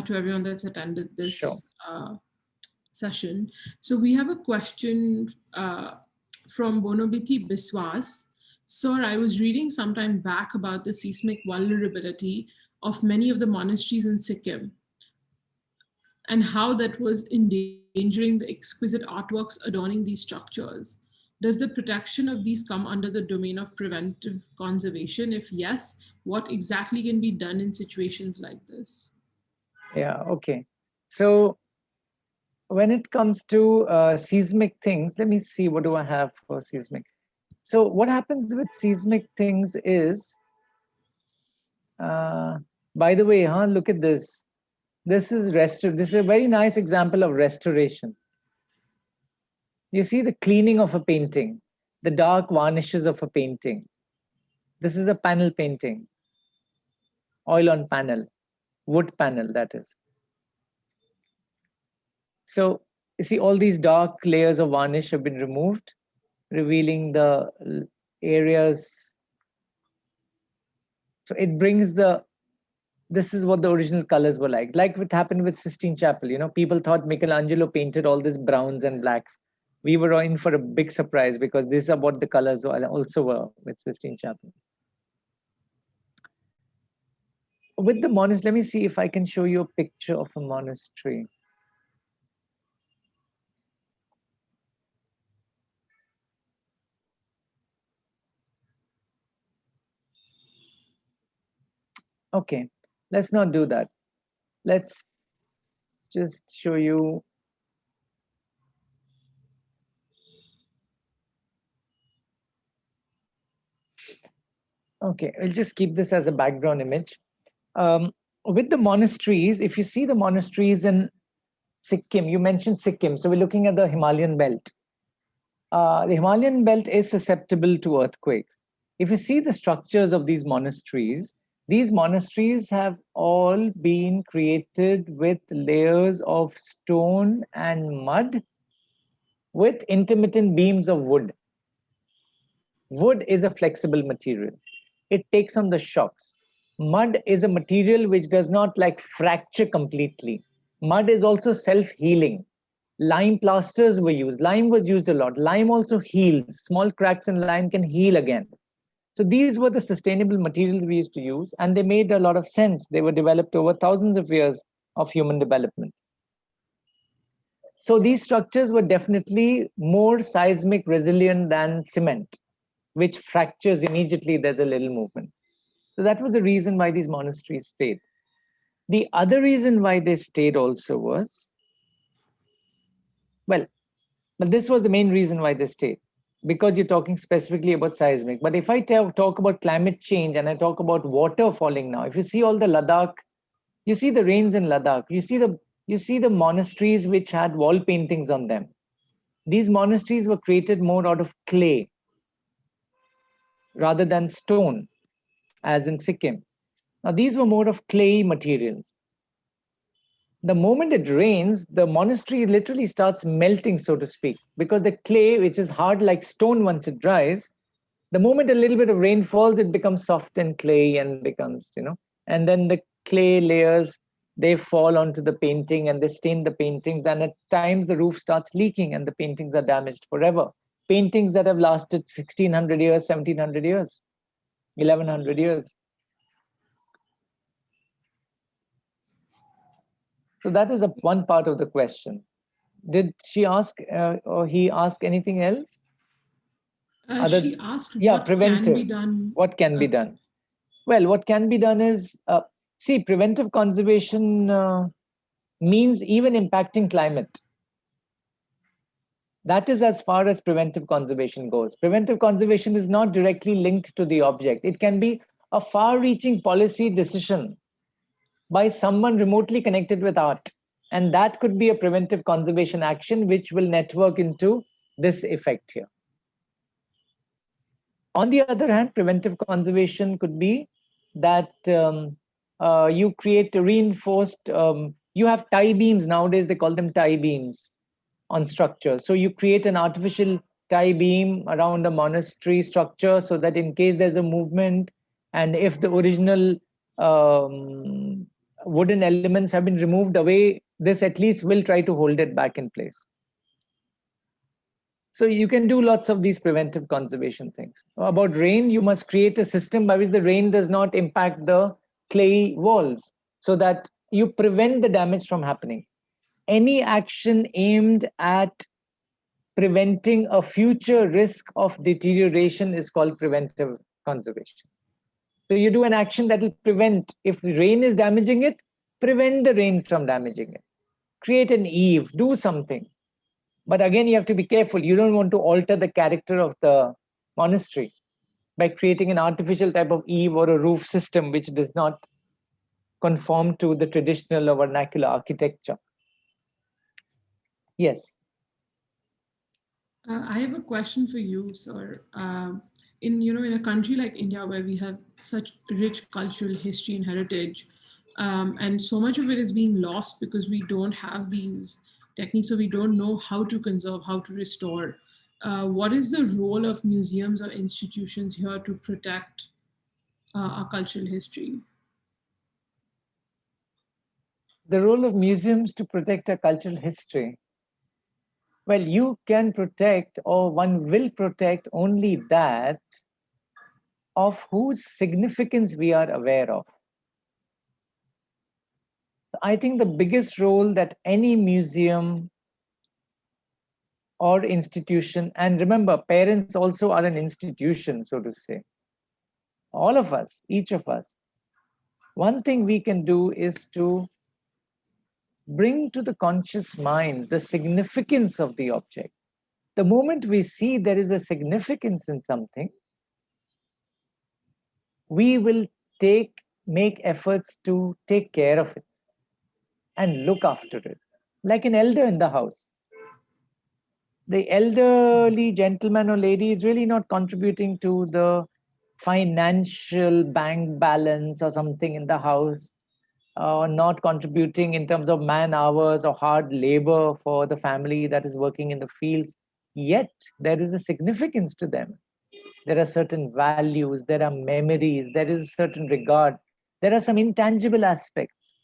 to everyone that's attended this session. So we have a question from Bonobiti Biswas. Sir, I was reading sometime back about the seismic vulnerability of many of the monasteries in Sikkim and how that was endangering the exquisite artworks adorning these structures. Does the protection of these come under the domain of preventive conservation? If yes, what exactly can be done in situations like this? Yeah, okay. So when it comes to seismic things, let me see, what do I have for seismic? So what happens with seismic things is, by the way, look at this. This is a very nice example of restoration. You see the cleaning of a painting, the dark varnishes of a painting. This is a panel painting, oil on panel, wood panel, that is. So you see all these dark layers of varnish have been removed, revealing the areas. So it brings this is what the original colors were like what happened with Sistine Chapel. You know, people thought Michelangelo painted all these browns and blacks. We were in for a big surprise because this is what the colors also were with Sistine Chapel. With the monastery, let me see if I can show you a picture of a monastery. Okay, let's not do that. Let's just show you. Okay, I'll just keep this as a background image. With the monasteries, if you see the monasteries in Sikkim, you mentioned Sikkim, so we're looking at the Himalayan belt. The Himalayan belt is susceptible to earthquakes. If you see the structures of these monasteries have all been created with layers of stone and mud with intermittent beams of wood. Wood is a flexible material. It takes on the shocks. Mud is a material which does not fracture completely. Mud is also self-healing. Lime plasters were used. Lime was used a lot. Lime also heals. Small cracks in lime can heal again. So these were the sustainable materials we used to use, and they made a lot of sense. They were developed over thousands of years of human development. So these structures were definitely more seismic resilient than cement, which fractures immediately, there's a little movement. So that was the reason why these monasteries stayed. The other reason why they stayed also was, well, this was the main reason why they stayed, because you're talking specifically about seismic. But if I talk about climate change and I talk about water falling now, if you see all the Ladakh, you see the rains in Ladakh, you see the monasteries which had wall paintings on them. These monasteries were created more out of clay rather than stone, as in Sikkim. Now, these were more of clay materials. The moment it rains, the monastery literally starts melting, so to speak, because the clay, which is hard like stone once it dries, the moment a little bit of rain falls, it becomes soft and clay and becomes, and then the clay layers, they fall onto the painting and they stain the paintings. And at times the roof starts leaking and the paintings are damaged forever. Paintings that have lasted 1600 years, 1700 years, 1100 years. So that is one part of the question. Did she ask or he ask anything else? She asked what preventive. Can be done. What can be done? Well, what can be done is, see, preventive conservation means even impacting climate. That is as far as preventive conservation goes. Preventive conservation is not directly linked to the object. It can be a far-reaching policy decision by someone remotely connected with art And that could be a preventive conservation action, which will network into this effect here. On the other hand, preventive conservation could be that you create a reinforced, you have tie beams. Nowadays, they call them tie beams on structures. So you create an artificial tie beam around a monastery structure so that in case there's a movement, and if the original wooden elements have been removed away, this at least will try to hold it back in place. So you can do lots of these preventive conservation things. About rain, you must create a system by which the rain does not impact the clay walls so that you prevent the damage from happening. Any action aimed at preventing a future risk of deterioration is called preventive conservation. So you do an action that will prevent, if rain is damaging it, prevent the rain from damaging it. Create an eave, do something. But again, you have to be careful. You don't want to alter the character of the monastery by creating an artificial type of eave or a roof system which does not conform to the traditional or vernacular architecture. Yes. I have a question for you, sir. In a country like India, where we have such rich cultural history and heritage, and so much of it is being lost because we don't have these techniques, so we don't know how to conserve, how to restore. What is the role of museums or institutions here to protect our cultural history? The role of museums to protect our cultural history. Well, you can protect, or one will protect, only that of whose significance we are aware of. I think the biggest role that any museum or institution, and remember, parents also are an institution, so to say. All of us, each of us. One thing we can do is to bring to the conscious mind the significance of the object. The moment we see there is a significance in something, we will make efforts to take care of it and look after it. Like an elder in the house. The elderly gentleman or lady is really not contributing to the financial bank balance or something in the house, or not contributing in terms of man hours or hard labor for the family that is working in the fields. Yet there is a significance to them. There are certain values, there are memories, there is a certain regard, there are some intangible aspects,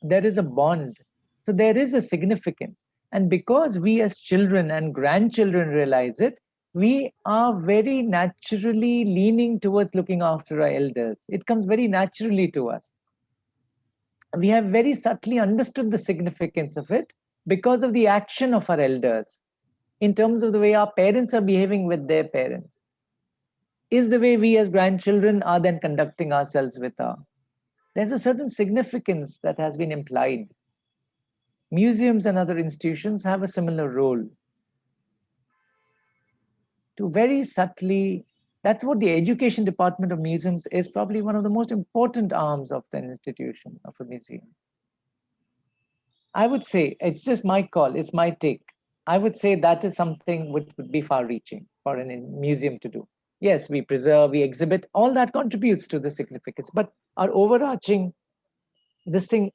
there is a bond. So there is a significance. And because we as children and grandchildren realize it, we are very naturally leaning towards looking after our elders. It comes very naturally to us. We have very subtly understood the significance of it because of the action of our elders in terms of the way our parents are behaving with their parents. Is the way we as grandchildren are then conducting ourselves with our. There's a certain significance that has been implied. Museums and other institutions have a similar role to very subtly. That's what the education department of museums is, probably one of the most important arms of an institution, of a museum. I would say, it's just my call, it's my take. I would say that is something which would be far reaching for a museum to do. Yes, we preserve, we exhibit, all that contributes to the significance, but our overarching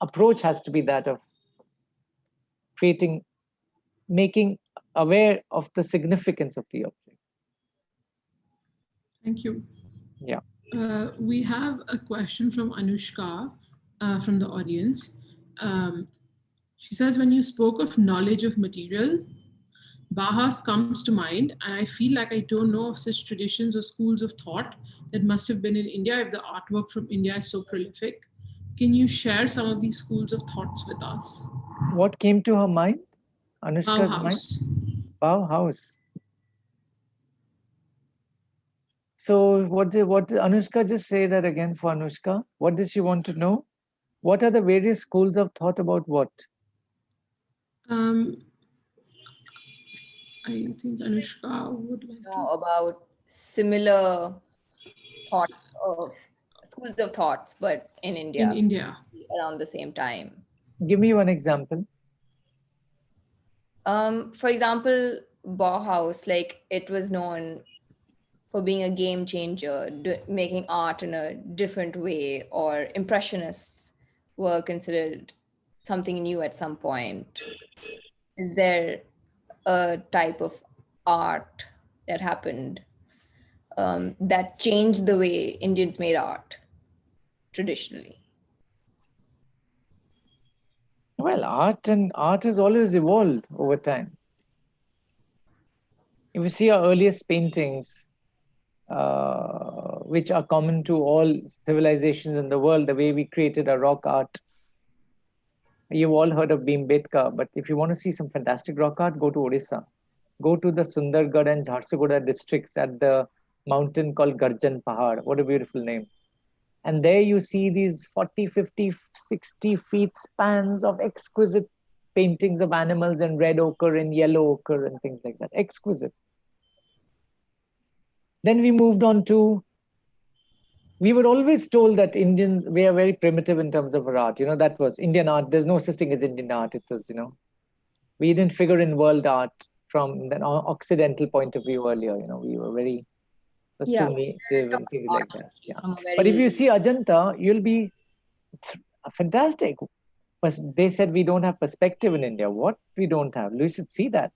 approach has to be that of making aware of the significance of the object. Thank you. Yeah. We have a question from Anushka from the audience. She says, when you spoke of knowledge of material, Bahas comes to mind, and I feel like I don't know of such traditions or schools of thought that must have been in India if the artwork from India is so prolific. Can you share some of these schools of thoughts with us? What came to her mind? Anushka's mind? Bauhaus. So what did Anushka, just say that again for Anushka? What does she want to know? What are the various schools of thought about what? I think Anushka would like to know about similar thoughts of schools of thoughts, but in India. In India. Around the same time. Give me one example. For example, Bauhaus, like it was known for being a game changer, making art in a different way, or Impressionists were considered something new at some point. Is there a type of art that happened that changed the way Indians made art traditionally? Well, art has always evolved over time. If you see our earliest paintings, which are common to all civilizations in the world, the way we created a rock art. You've all heard of Bhimbetka, but if you want to see some fantastic rock art, go to Odisha. Go to the Sundargarh and Jharsuguda districts at the mountain called Garjan Pahad. What a beautiful name. And there you see these 40, 50, 60 feet spans of exquisite paintings of animals in red ochre and yellow ochre and things like that. Exquisite. Then we moved on to, we were always told that Indians, we are very primitive in terms of our art. That was Indian art. There's no such thing as Indian art. It was, we didn't figure in world art from an Occidental point of view earlier. We were very, was too native and things like that. Yeah. But if you see Ajanta, you'll be fantastic. But they said we don't have perspective in India. What we don't have? You should see that.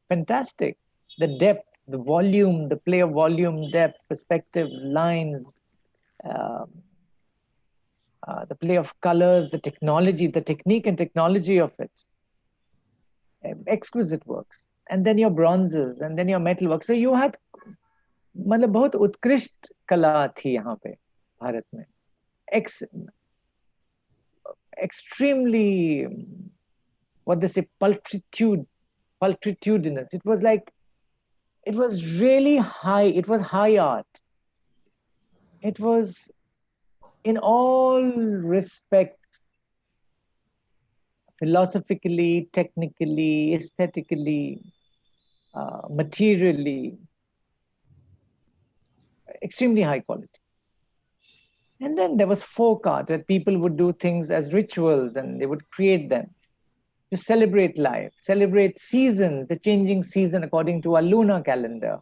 Fantastic. The depth, the volume, the play of volume, depth, perspective, lines, the play of colors, the technology, the technique and technology of it. Exquisite works. And then your bronzes, and then your metal works. So you had, मतलब बहुत उत्कृष्ट कला थी यहाँ पे भारत में. Extremely, what they say, pulchritudinous. It was like, it was really high. It was high art. It was, in all respects, philosophically, technically, aesthetically, materially, extremely high quality. And then there was folk art, where people would do things as rituals and they would create them to celebrate life, celebrate season, the changing season according to our lunar calendar.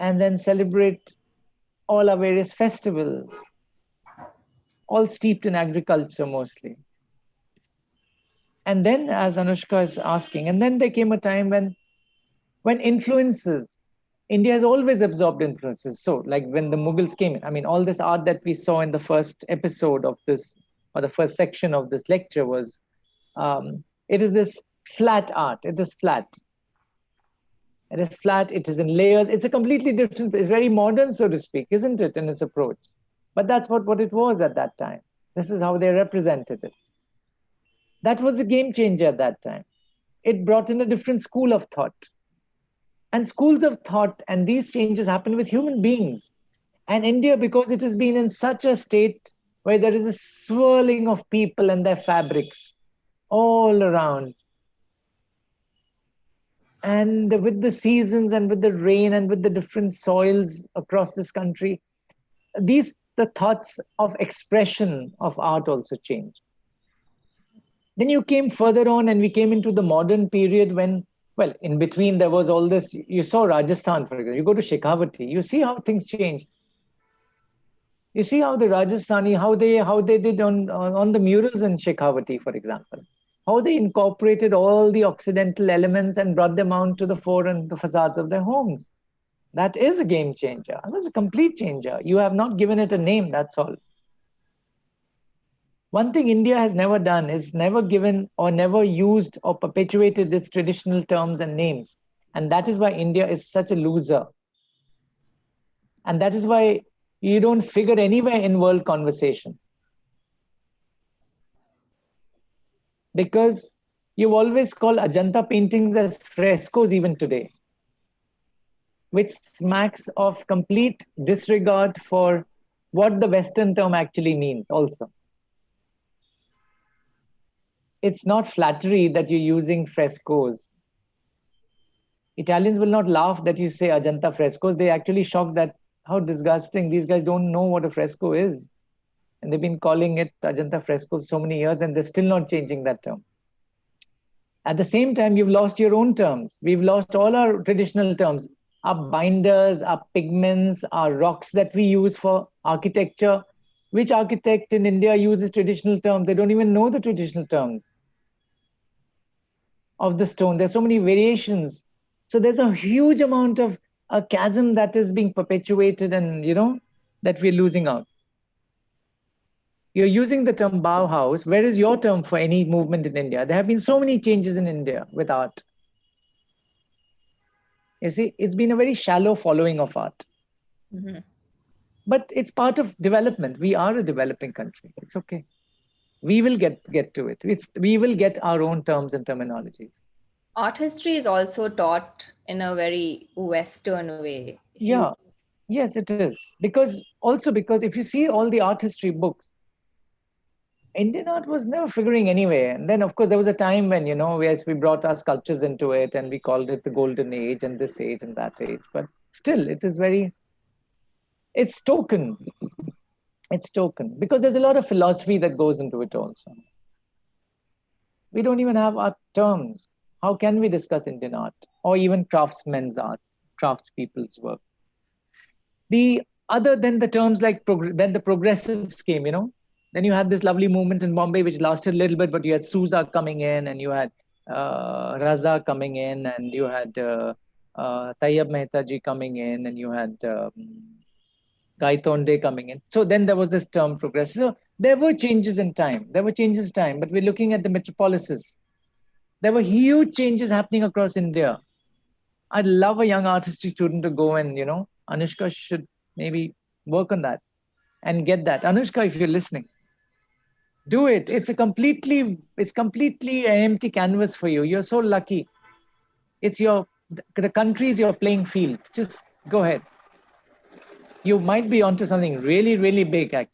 And then celebrate all our various festivals, all steeped in agriculture mostly. And then, as Anushka is asking, and then there came a time when influences, India has always absorbed influences. So like when the Mughals came in, I mean, all this art that we saw in the first episode of this, or the first section of this lecture was, it is this flat art. It is flat. It is flat, it is in layers. It's a completely different, it's very modern, so to speak, isn't it, in its approach? But that's what it was at that time. This is how they represented it. That was a game changer at that time. It brought in a different school of thought. And schools of thought and these changes happen with human beings. And India, because it has been in such a state where there is a swirling of people and their fabrics all around, and with the seasons and with the rain and with the different soils across this country, the thoughts of expression of art also changed. Then you came further on and we came into the modern period when, well, in between there was all this, you saw Rajasthan, for example, you go to Shekhawati, you see how things changed. You see how the Rajasthani, how they did on the murals in Shekhawati, for example. How they incorporated all the Occidental elements and brought them out to the fore and the facades of their homes. That is a game changer. That was a complete changer. You have not given it a name, that's all. One thing India has never done is never given or never used or perpetuated its traditional terms and names. And that is why India is such a loser. And that is why you don't figure anywhere in world conversation. Because you've always called Ajanta paintings as frescoes even today, which smacks of complete disregard for what the Western term actually means also. It's not flattery that you're using frescoes. Italians will not laugh that you say Ajanta frescoes. They're actually shocked that how disgusting, these guys don't know what a fresco is. And they've been calling it Ajanta frescoes so many years, and they're still not changing that term. At the same time, you've lost your own terms. We've lost all our traditional terms. Our binders, our pigments, our rocks that we use for architecture. Which architect in India uses traditional terms? They don't even know the traditional terms of the stone. There's so many variations. So there's a huge amount of a chasm that is being perpetuated, and that we're losing out. You're using the term Bauhaus. Where is your term for any movement in India? There have been so many changes in India with art. You see, it's been a very shallow following of art. Mm-hmm. But it's part of development. We are a developing country. It's okay. We will get to it. We will get our own terms and terminologies. Art history is also taught in a very Western way. Yeah. Yes, it is. Because if you see all the art history books, Indian art was never figuring anywhere. And then, of course, there was a time when, we brought our sculptures into it and we called it the golden age and this age and that age. But still, it's token. It's token. Because there's a lot of philosophy that goes into it also. We don't even have our terms. How can we discuss Indian art? Or even craftsmen's arts, craftspeople's work? Other than the terms like, then the progressives came, Then you had this lovely movement in Bombay, which lasted a little bit, but you had Sousa coming in, and you had Raza coming in, and you had Tayyab Mehta ji coming in, and you had Gaitonde coming in. So then there was this term progressive. So there were changes in time. But we're looking at the metropolises. There were huge changes happening across India. I'd love a young art history student to go and, Anushka should maybe work on that and get that. Anushka, if you're listening, do it. It's completely an empty canvas for you. You're so lucky. The country is your playing field. Just go ahead. You might be onto something really, really big, actually.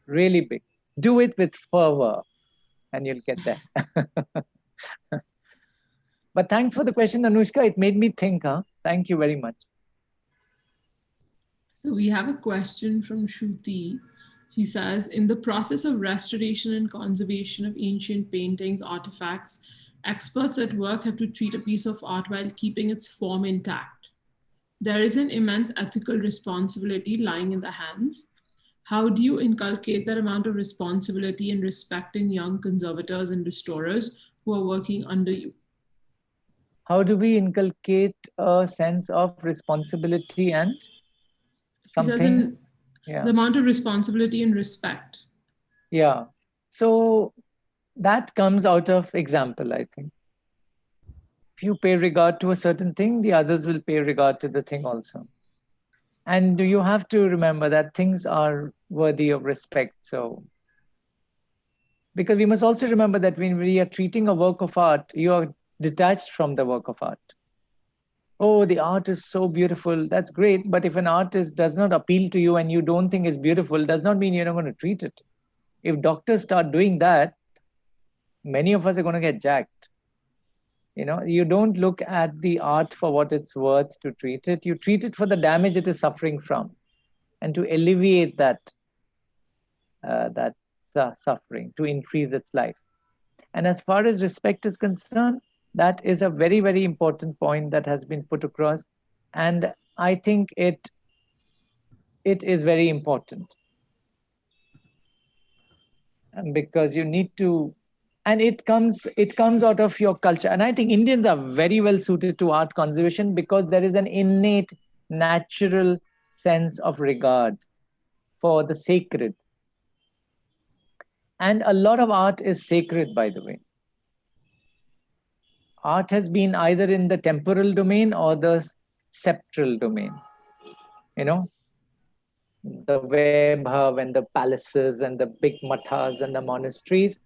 Really big. Do it with fervor and you'll get there. But thanks for the question, Anushka. It made me think, huh? Thank you very much. So we have a question from Shruti. She says, in the process of restoration and conservation of ancient paintings, artifacts, experts at work have to treat a piece of art while keeping its form intact. There is an immense ethical responsibility lying in the hands. How do you inculcate that amount of responsibility in respecting young conservators and restorers who are working under you? How do we inculcate a sense of responsibility and something? The amount of responsibility and respect. Yeah. So that comes out of example, I think. If you pay regard to a certain thing, the others will pay regard to the thing also. And you have to remember that things are worthy of respect. So, because we must also remember that when we are treating a work of art, you are detached from the work of art. Oh, the art is so beautiful. That's great. But if an artist does not appeal to you and you don't think it's beautiful, does not mean you're not going to treat it. If doctors start doing that, many of us are going to get jacked. You don't look at the art for what it's worth to treat it. You treat it for the damage it is suffering from, and to alleviate that suffering, to increase its life. And as far as respect is concerned, that is a very, very important point that has been put across. And I think it is very important. And because you need to, and it comes out of your culture. And I think Indians are very well suited to art conservation because there is an innate, natural sense of regard for the sacred. And a lot of art is sacred, by the way. Art has been either in the temporal domain or the sceptral domain. The Vaibhav and the palaces and the big mathas and the monasteries,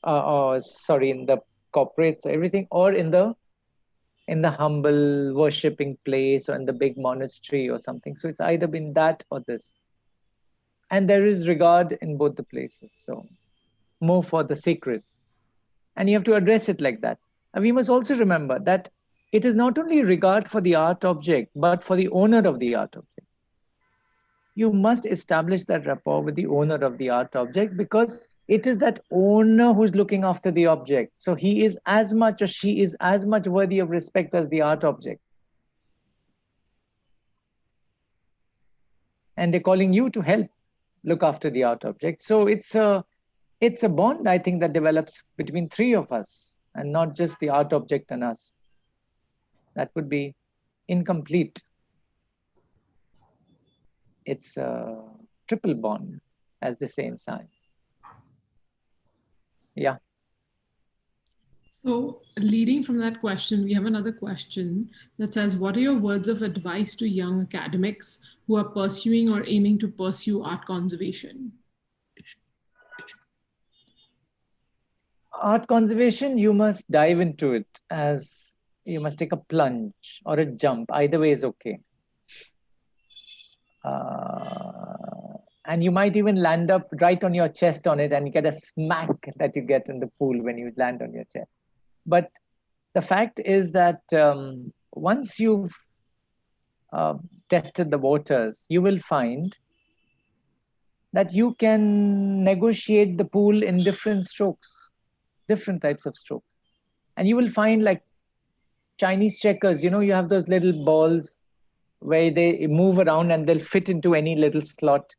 in the corporates, everything, or in the humble worshipping place or in the big monastery or something. So it's either been that or this. And there is regard in both the places. So more for the sacred. And you have to address it like that. And we must also remember that it is not only regard for the art object, but for the owner of the art object. you must establish that rapport with the owner of the art object, because it is that owner who's looking after the object. So he is as much or she is as much worthy of respect as the art object. And they're calling you to help look after the art object. So it's a bond, I think, that develops between three of us, and not just the art object and us. That would be incomplete. It's a triple bond, as they say in science. Yeah. So leading from that question, we have another question that says, what are your words of advice to young academics who are pursuing or aiming to pursue art conservation? Art conservation, you must dive into it, as you must take a plunge or a jump. Either way is okay. And you might even land up right on your chest on it and get a smack that you get in the pool when you land on your chest. But the fact is that once you've tested the waters, you will find that you can negotiate the pool in different strokes, different types of strokes. And you will find, like Chinese checkers, you know, you have those little balls where they move around and they'll fit into any little slot.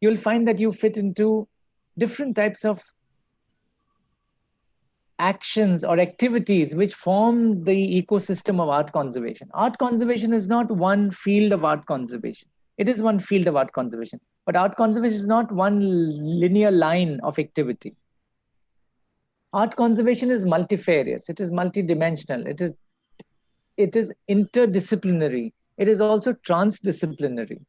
You'll find that you fit into different types of actions or activities which form the ecosystem of art conservation. Art conservation is not one field of art conservation. It is one field of art conservation, but art conservation is not one linear line of activity. Art conservation is multifarious. It is multidimensional. It is interdisciplinary. It is also transdisciplinary.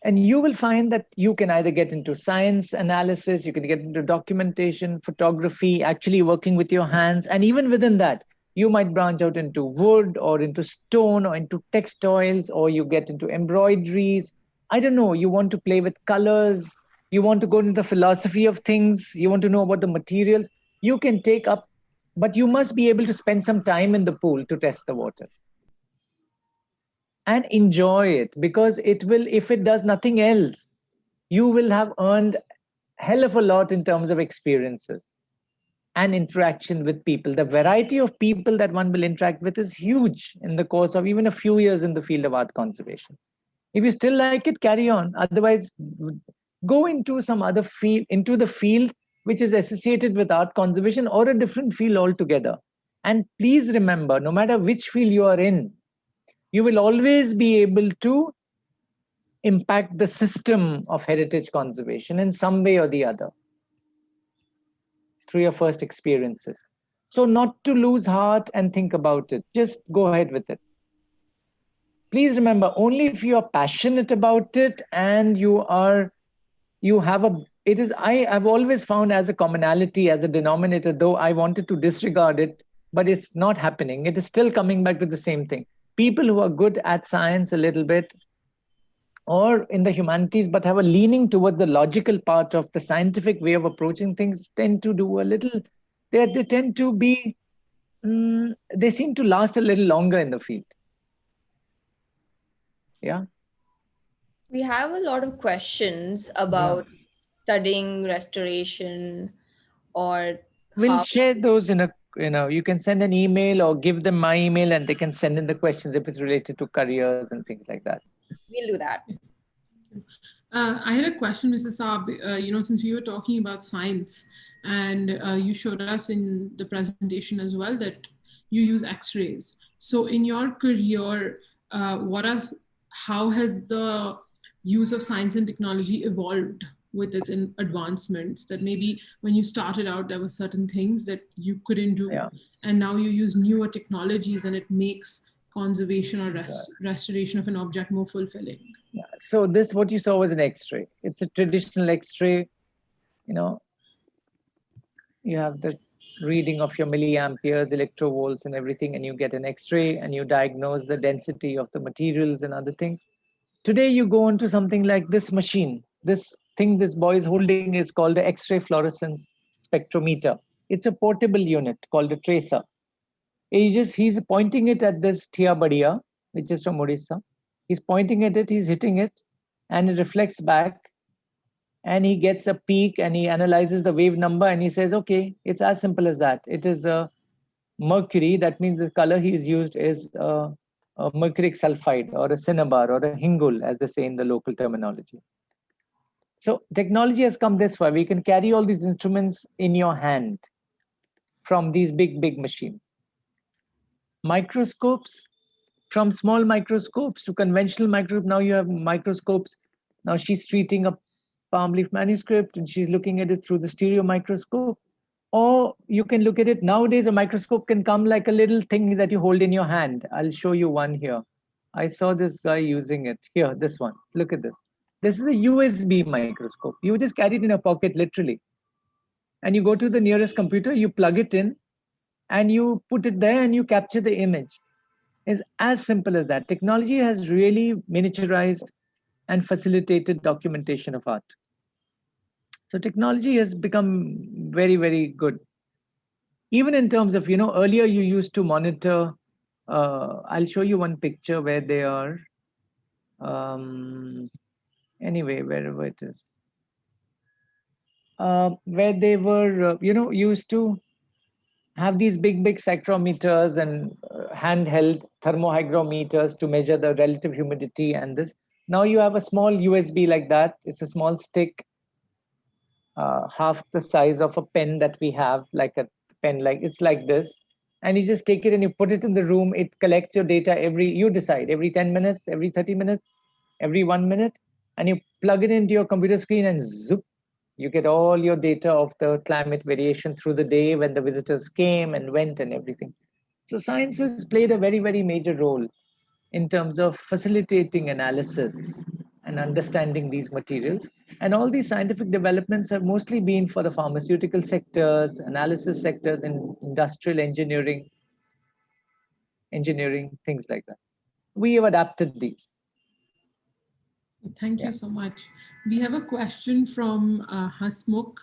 And you will find that you can either get into science analysis, you can get into documentation, photography, actually working with your hands. And even within that, you might branch out into wood or into stone or into textiles, or you get into embroideries. I don't know, you want to play with colors, you want to go into the philosophy of things, you want to know about the materials, you can take up, but you must be able to spend some time in the pool to test the waters. And enjoy it, because it will, if it does nothing else, you will have earned hell of a lot in terms of experiences and interaction with people. The variety of people that one will interact with is huge in the course of even a few years in the field of art conservation. If you still like it, carry on. Otherwise, go into some other field, into the field which is associated with art conservation, or a different field altogether. And please remember, no matter which field you are in, you will always be able to impact the system of heritage conservation in some way or the other through your first experiences. So not to lose heart and think about it, just go ahead with it. Please remember, only if you are passionate about it and I've always found as a commonality, as a denominator, though I wanted to disregard it, but it's not happening. It is still coming back to the same thing. People who are good at science a little bit, or in the humanities, but have a leaning towards the logical part of the scientific way of approaching things, tend to do a little, they tend to be, they seem to last a little longer in the field. Yeah. We have a lot of questions about studying restoration, or we'll share those in a, you can send an email or give them my email and they can send in the questions if it's related to careers and things like that. We'll do that. I had a question, Mrs. Saab, since we were talking about science, and you showed us in the presentation as well that you use X-rays. So in your career, how has the use of science and technology evolved with its advancements? That maybe when you started out, there were certain things that you couldn't do, and now you use newer technologies and it makes conservation or restoration of an object more fulfilling. Yeah. So this, what you saw was an X-ray. It's a traditional X-ray. You have the reading of your milliamperes, electrovolts and everything, and you get an X-ray and you diagnose the density of the materials and other things. Today you go into something like this machine. This thing this boy is holding is called the X-ray fluorescence spectrometer. It's a portable unit called a tracer. He's pointing it at this Tia Badia, which is from Odisha. He's pointing at it, he's hitting it, and it reflects back, and he gets a peak, and he analyzes the wave number, and he says, okay, it's as simple as that. It is a mercury. That means the color he's used is a mercuric sulfide or a cinnabar or a hingul, as they say in the local terminology. So technology has come this far. We can carry all these instruments in your hand from these big machines. Microscopes, from small microscopes to conventional microscopes. Now you have microscopes. Now she's treating a palm leaf manuscript and she's looking at it through the stereo microscope. Or you can look at it nowadays. A microscope can come like a little thing that you hold in your hand. I'll show you one here. I saw this guy using it here. This one. Look at this. This is a USB microscope. You just carry it in your pocket, literally. And you go to the nearest computer, you plug it in, and you put it there, and you capture the image. It's as simple as that. Technology has really miniaturized and facilitated documentation of art. So technology has become very good. Even in terms of, earlier you used to monitor, I'll show you one picture where they are, anyway, wherever it is, where they were, used to have these big spectrometers and handheld thermohygrometers to measure the relative humidity and this. Now you have a small USB like that. It's a small stick, half the size of a pen that we have, like a pen, like it's like this. And you just take it and you put it in the room. It collects your data you decide, every 10 minutes, every 30 minutes, every 1 minute. And you plug it into your computer screen and zoop, you get all your data of the climate variation through the day, when the visitors came and went and everything. So science has played a very major role in terms of facilitating analysis and understanding these materials. And all these scientific developments have mostly been for the pharmaceutical sectors, analysis sectors, and industrial engineering, things like that. We have adapted these. Thank you so much. We have a question from Hasmukh.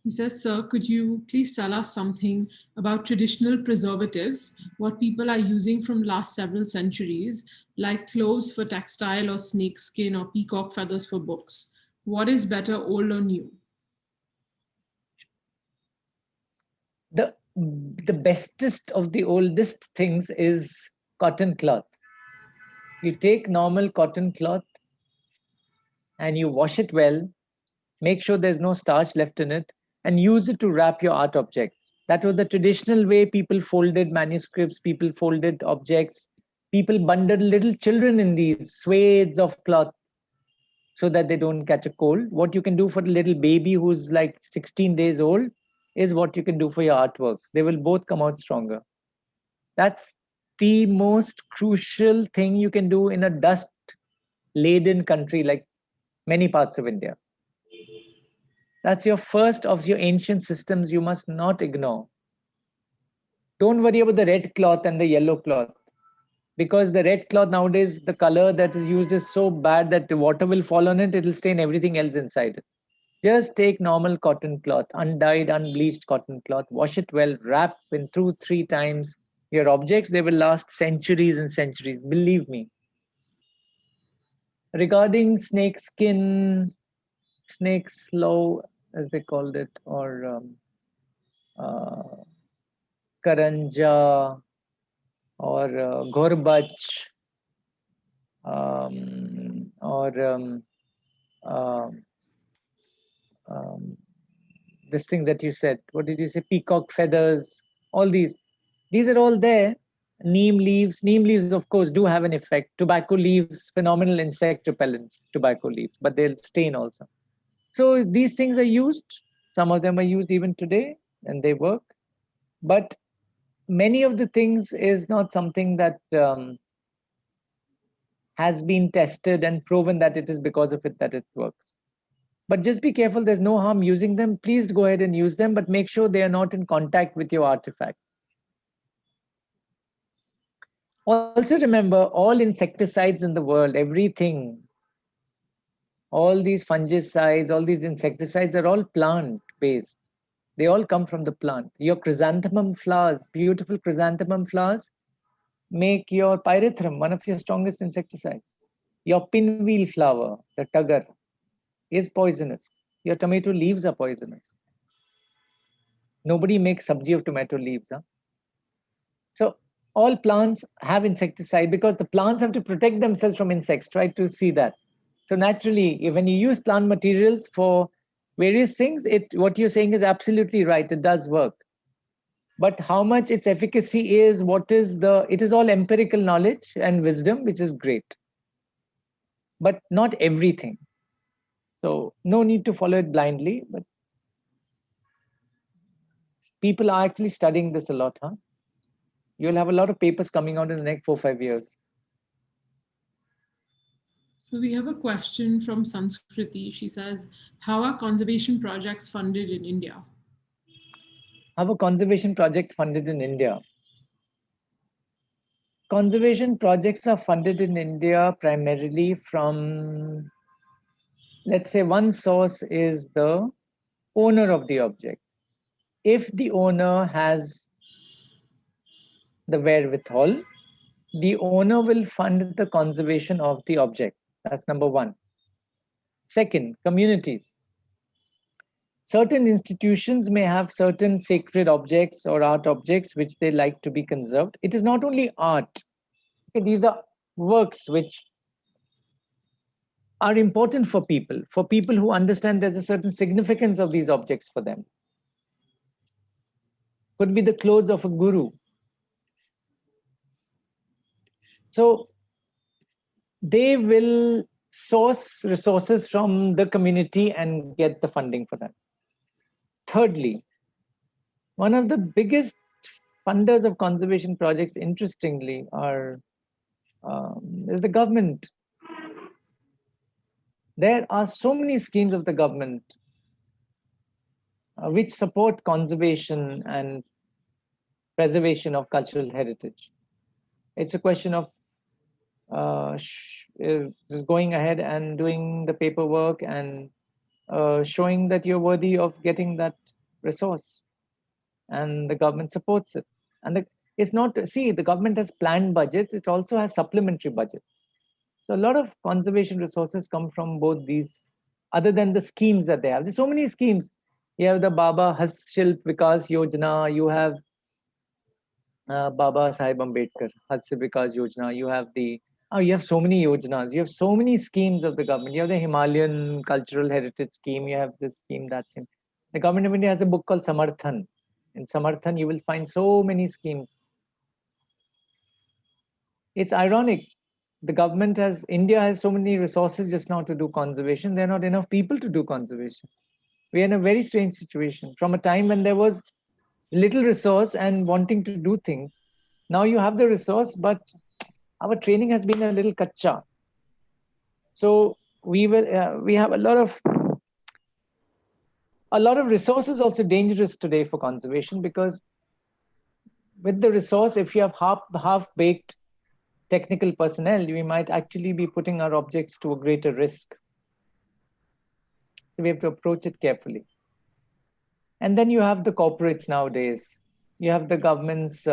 He says, sir, could you please tell us something about traditional preservatives, what people are using from last several centuries, like cloves for textile or snake skin or peacock feathers for books? What is better, old or new? The bestest of the oldest things is cotton cloth. You take normal cotton cloth and you wash it well, make sure there's no starch left in it, and use it to wrap your art objects. That was the traditional way people folded manuscripts, people folded objects, people bundled little children in these swathes of cloth so that they don't catch a cold. What you can do for a little baby who's like 16 days old is what you can do for your artworks. They will both come out stronger. That's the most crucial thing you can do in a dust-laden country like many parts of India. That's your first of your ancient systems you must not ignore. Don't worry about the red cloth and the yellow cloth, because the red cloth nowadays, the color that is used is so bad that the water will fall on it, it will stain everything else inside it. Just take normal cotton cloth, undyed, unbleached cotton cloth, wash it well, wrap in 2-3 times your objects. They will last centuries and centuries, believe me. Regarding snake skin, snake slough, as they called it, or karanja, or gorbach, or this thing that you said, what did you say, peacock feathers, all these are all there. Neem leaves of course do have an effect. Tobacco leaves, phenomenal insect repellents, tobacco leaves, but they'll stain also. So these things are used. Some of them are used even today and they work, but many of the things is not something that has been tested and proven that it is because of it that it works. But just be careful, there's no harm using them. Please go ahead and use them, but make sure they are not in contact with your artifacts. Also remember, all insecticides in the world, everything, all these fungicides, all these insecticides are all plant-based. They all come from the plant. Your chrysanthemum flowers, beautiful chrysanthemum flowers, make your pyrethrum one of your strongest insecticides. Your pinwheel flower, the tugger, is poisonous. Your tomato leaves are poisonous. Nobody makes sabji of tomato leaves. Huh? So all plants have insecticide because the plants have to protect themselves from insects. Try to see that. So naturally, when you use plant materials for various things, what you're saying is absolutely right. It does work. But how much its efficacy is, it is all empirical knowledge and wisdom, which is great. But not everything. So no need to follow it blindly, but people are actually studying this a lot, huh? You'll have a lot of papers coming out in the next 4 or 5 years. So we have a question from Sanskriti. She says, how are conservation projects funded in India? How are conservation projects funded in India? Conservation projects are funded in India primarily from, let's say, one source is the owner of the object. If the owner has the wherewithal, the owner will fund the conservation of the object. That's number one. Second, communities. Certain institutions may have certain sacred objects or art objects which they like to be conserved. It is not only art. Okay, these are works which are important for people who understand there's a certain significance of these objects for them. Could be the clothes of a guru. So they will source resources from the community and get the funding for that. Thirdly, one of the biggest funders of conservation projects, interestingly, is the government. There are so many schemes of the government which support conservation and preservation of cultural heritage. It's a question of just going ahead and doing the paperwork and showing that you're worthy of getting that resource, and the government supports it. And it's not, see, the government has planned budgets, it also has supplementary budgets. So a lot of conservation resources come from both these, other than the schemes that they have. There's so many schemes. You have the Baba Hastshilp Vikas Yojana, you have Baba Sahib Ambedkar Hastshilp Vikas Yojana, you have so many yojanas, you have so many schemes of the government. You have the Himalayan Cultural Heritage Scheme, you have this scheme, that scheme. The government of India has a book called Samarthan. In Samarthan, you will find so many schemes. It's ironic. India has so many resources just now to do conservation. There are not enough people to do conservation. We are in a very strange situation. From a time when there was little resource and wanting to do things, now you have the resource, but our training has been a little kacha. So we have a lot of resources also dangerous today for conservation, because with the resource, if you have half-baked technical personnel, we might actually be putting our objects to a greater risk. So we have to approach it carefully. And then you have the corporates nowadays. You have the government's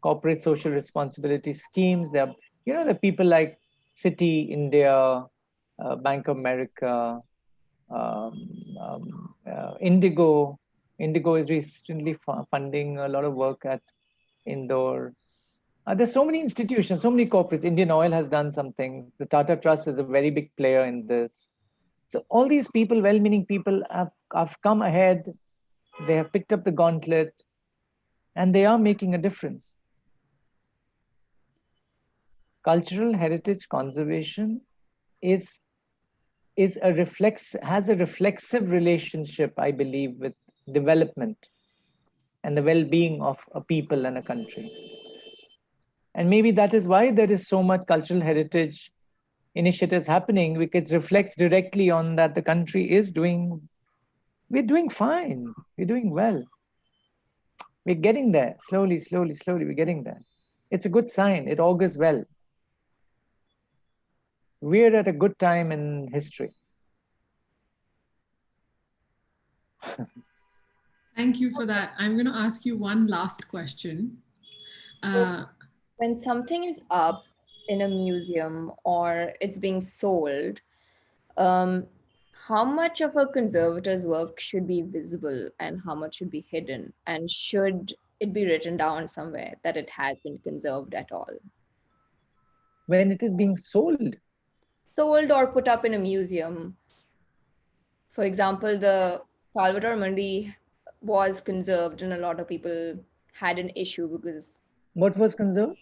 corporate social responsibility schemes. There are the people like Citi, India, Bank of America, Indigo. Indigo is recently funding a lot of work at Indore. There's so many institutions, so many corporates. Indian Oil has done something. The Tata Trust is a very big player in this. So all these people, well-meaning people, have come ahead. They have picked up the gauntlet, and they are making a difference. Cultural heritage conservation has a reflexive relationship, I believe, with development and the well-being of a people and a country. And maybe that is why there is so much cultural heritage initiatives happening, because it reflects directly on that the country is we're doing fine. We're doing well. We're getting there. Slowly, we're getting there. It's a good sign. It augurs well. We're at a good time in history. Thank you for that. I'm going to ask you one last question. When something is up, in a museum or it's being sold, um, how much of a conservator's work should be visible and how much should be hidden? And should it be written down somewhere that it has been conserved at all? When it is being sold. Sold or put up in a museum. For example, the Salvador Mundi was conserved, and a lot of people had an issue because What was conserved?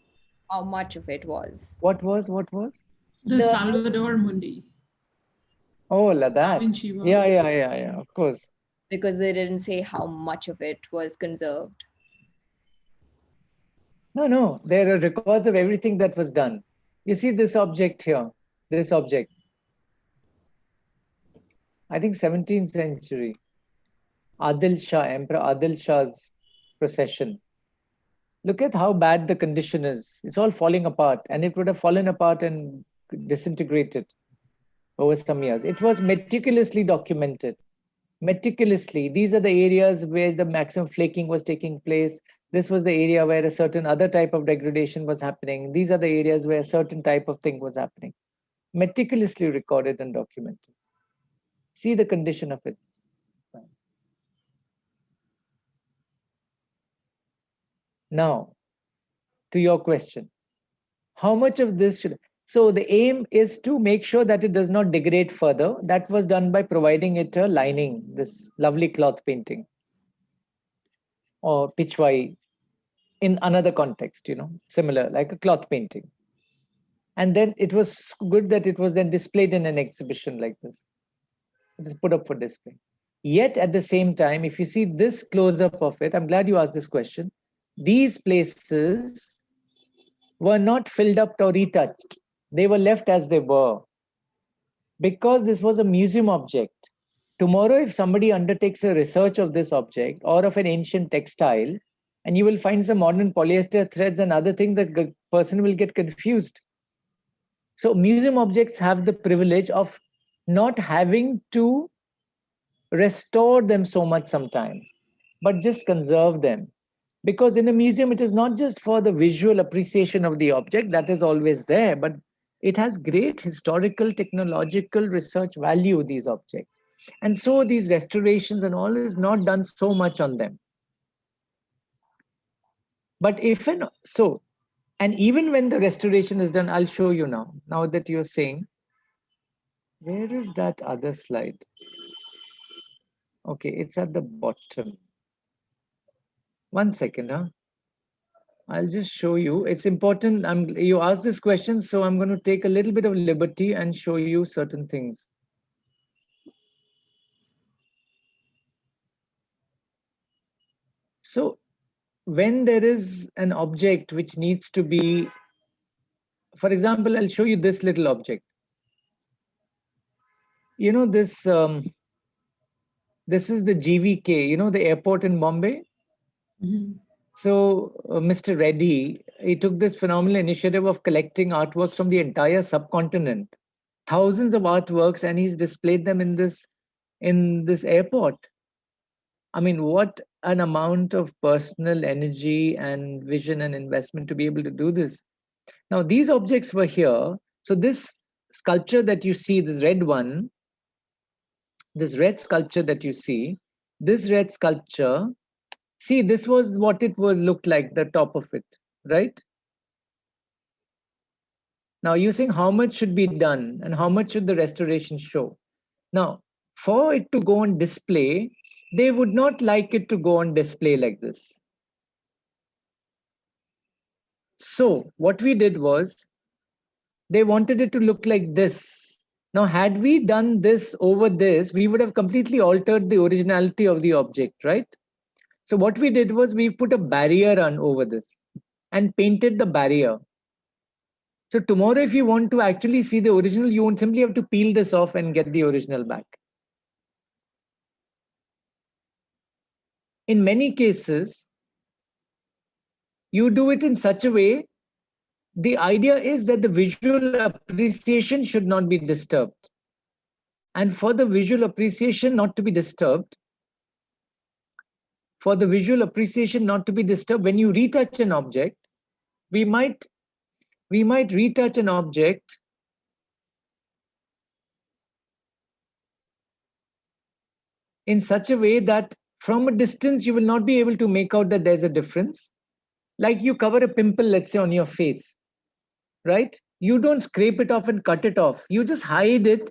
how much of it was. What was? What was? The The Salvador Mundi. Oh, like Da that. Vinci work. Yeah. Of course. because they didn't say how much of it was conserved. No. There are records of everything that was done. You see this object here, this object. I think 17th century. Adil Shah, Emperor Adil Shah's procession. Look at how bad the condition is. It's all falling apart, and it would have fallen apart and disintegrated over some years. It was meticulously documented. Meticulously. These are the areas where the maximum flaking was taking place. This was the area where a certain other type of degradation was happening. These are the areas where a certain type of thing was happening. Meticulously recorded and documented. See the condition of it. Now, to your question, how much of this should... So the aim is to make sure that it does not degrade further. That was done by providing it a lining, this lovely cloth painting, or pichwai in another context, similar, like a cloth painting. And then it was good that it was then displayed in an exhibition like this. It is put up for display. Yet at the same time, if you see this close-up of it, I'm glad you asked this question, these places were not filled up or retouched. They were left as they were. Because this was a museum object. Tomorrow, if somebody undertakes a research of this object or of an ancient textile, and you will find some modern polyester threads and other things, the person will get confused. So museum objects have the privilege of not having to restore them so much sometimes, but just conserve them. Because in a museum, it is not just for the visual appreciation of the object, that is always there, but it has great historical, technological research value, these objects. And so these restorations and all is not done so much on them. But and even when the restoration is done, I'll show you now that you're saying, where is that other slide? Okay, it's at the bottom. 1 second, I'll just show you. It's important. You asked this question, so I'm going to take a little bit of liberty and show you certain things. So when there is an object which needs to be, for example, I'll show you this little object. This is the GVK, the airport in Bombay. Mm-hmm. So Mr. Reddy, he took this phenomenal initiative of collecting artworks from the entire subcontinent, thousands of artworks, and he's displayed them in this airport. I mean, what an amount of personal energy and vision and investment to be able to do this. Now, these objects were here. So this sculpture that you see, this red one, this red sculpture that you see, this red sculpture, see, this was what it would look like, the top of it, right? Now, you're saying how much should be done and how much should the restoration show? Now, for it to go on display, they would not like it to go on display like this. So what we did was, they wanted it to look like this. Now, had we done this over this, we would have completely altered the originality of the object, right? So what we did was we put a barrier on over this and painted the barrier. So tomorrow, if you want to actually see the original, you won't simply have to peel this off and get the original back. In many cases, you do it in such a way, the idea is that the visual appreciation should not be disturbed. And for the visual appreciation not to be disturbed, when you retouch an object, we might we might retouch an object in such a way that from a distance you will not be able to make out that there's a difference. Like you cover a pimple, let's say, on your face, right? You don't scrape it off and cut it off. You just hide it.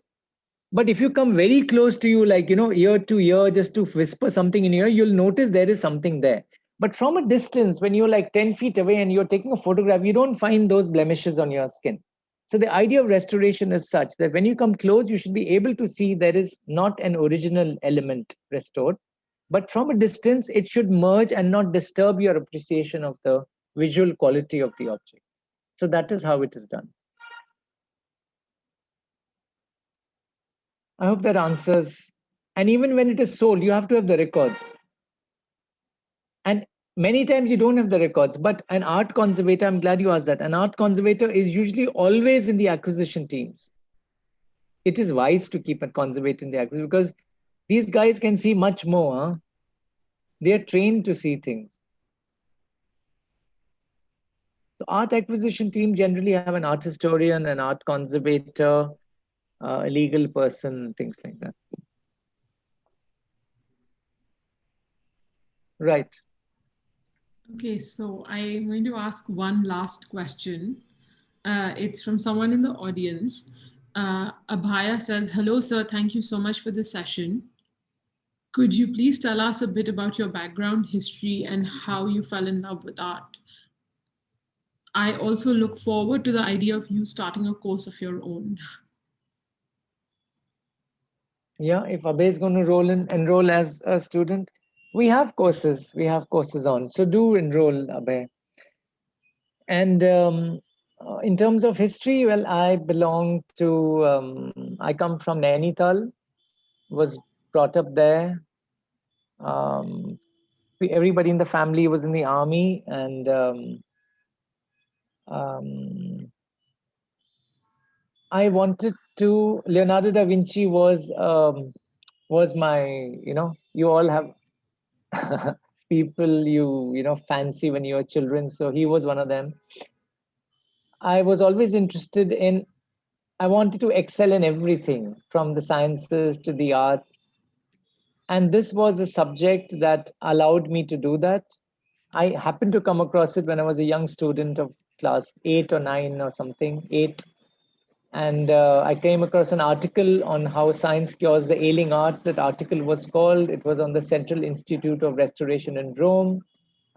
But if you come very close to you, like, ear to ear, just to whisper something in your ear, you'll notice there is something there. But from a distance, when you're like 10 feet away and you're taking a photograph, you don't find those blemishes on your skin. So the idea of restoration is such that when you come close, you should be able to see there is not an original element restored, but from a distance, it should merge and not disturb your appreciation of the visual quality of the object. So that is how it is done. I hope that answers. And even when it is sold, you have to have the records. And many times you don't have the records, but an art conservator, I'm glad you asked that. An art conservator is usually always in the acquisition teams. It is wise to keep a conservator in the acquisition because these guys can see much more. Huh? They are trained to see things. So art acquisition team generally have an art historian, an art conservator, a legal person, things like that. Right. Okay, so I'm going to ask one last question. It's from someone in the audience. Abhaya says, hello, sir. Thank you so much for this session. Could you please tell us a bit about your background, history, and how you fell in love with art? I also look forward to the idea of you starting a course of your own. Yeah, if Abhay is going to enroll as a student, we have courses on. So do enroll, Abhay. And in terms of history, well, I come from Nainital, was brought up there. Everybody in the family was in the army, and I wanted to. Leonardo da Vinci was my, you all have people you fancy when you're children. So he was one of them. I was always interested in. I wanted to excel in everything, from the sciences to the arts. And this was a subject that allowed me to do that. I happened to come across it when I was a young student of class 8 or 9 or something, 8. And I came across an article on how science cures the ailing art. That article was called, it was on the Central Institute of Restoration in Rome.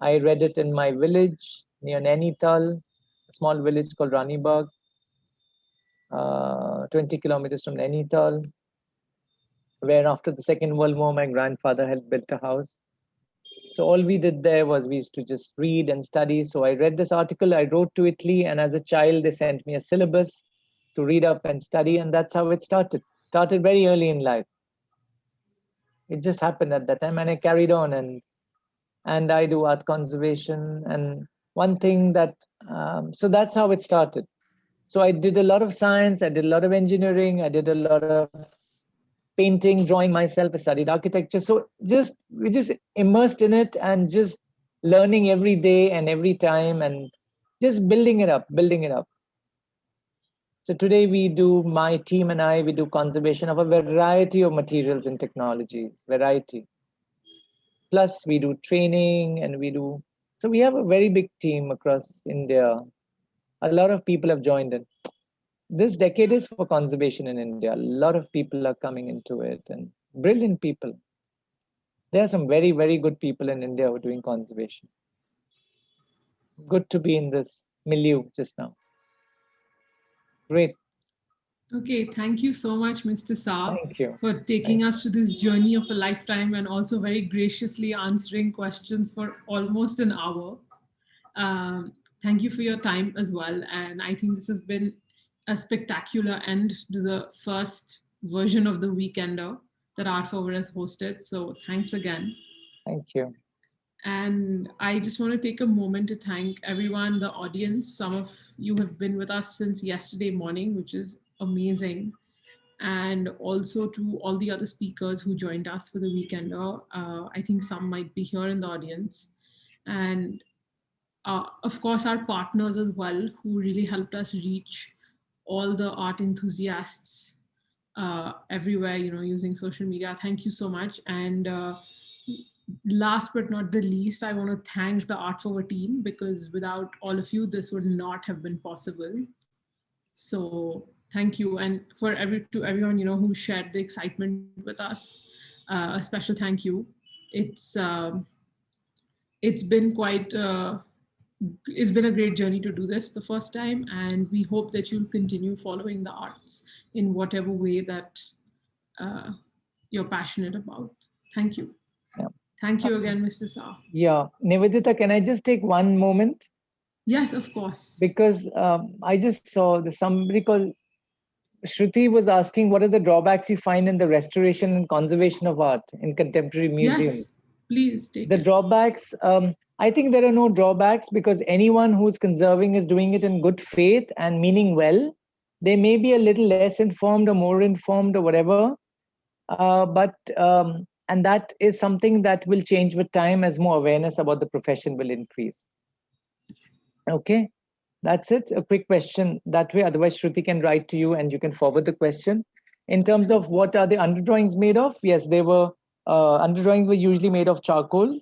I read it in my village near Nainital, a small village called Ranibagh, 20 kilometers from Nainital, where after the Second World War, my grandfather had built a house. So all we did there was we used to just read and study. So I read this article, I wrote to Italy, and as a child, they sent me a syllabus to read up and study, and that's how it started. Started very early in life. It just happened at that time, and I carried on, and I do art conservation. And one thing that, so that's how it started. So I did a lot of science, I did a lot of engineering, I did a lot of painting, drawing myself. I studied architecture. So we just immersed in it and just learning every day and every time and just building it up. So today my team and I, we do conservation of a variety of materials and technologies, variety. Plus we do training and so we have a very big team across India. A lot of people have joined in. This decade is for conservation in India. A lot of people are coming into it, and brilliant people. There are some very, very good people in India who are doing conservation. Good to be in this milieu just now. Great. Okay, thank you so much, Mr. Sah, Thank you. for taking us to this journey of a lifetime and also very graciously answering questions for almost an hour. Thank you for your time as well. And I think this has been a spectacular end to the first version of the Weekender that Art Forward has hosted. So thanks again. Thank you. And I just want to take a moment to thank everyone, the audience. Some of you have been with us since yesterday morning, which is amazing. And also to all the other speakers who joined us for the Weekender. I think some might be here in the audience. And Of course, our partners as well, who really helped us reach all the art enthusiasts everywhere, using social media. Thank you so much. And last but not the least, I want to thank the Art Forward team, because without all of you, this would not have been possible. So thank you. And to everyone, who shared the excitement with us, a special thank you. It's been it's been a great journey to do this the first time, and we hope that you'll continue following the arts in whatever way that you're passionate about. Thank you. Yeah. Thank you again, Mr. Sah. Yeah. Nivedita, can I just take one moment? Yes, of course. Because I just saw somebody called Shruti was asking, what are the drawbacks you find in the restoration and conservation of art in contemporary museums? Yes, please take the it. Drawbacks, I think there are no drawbacks, because anyone who's conserving is doing it in good faith and meaning well. They may be a little less informed or more informed or whatever, and that is something that will change with time as more awareness about the profession will increase. Okay, that's it. A quick question that way. Otherwise, Shruti can write to you and you can forward the question. In terms of what are the underdrawings made of? Yes, they were underdrawings were usually made of charcoal,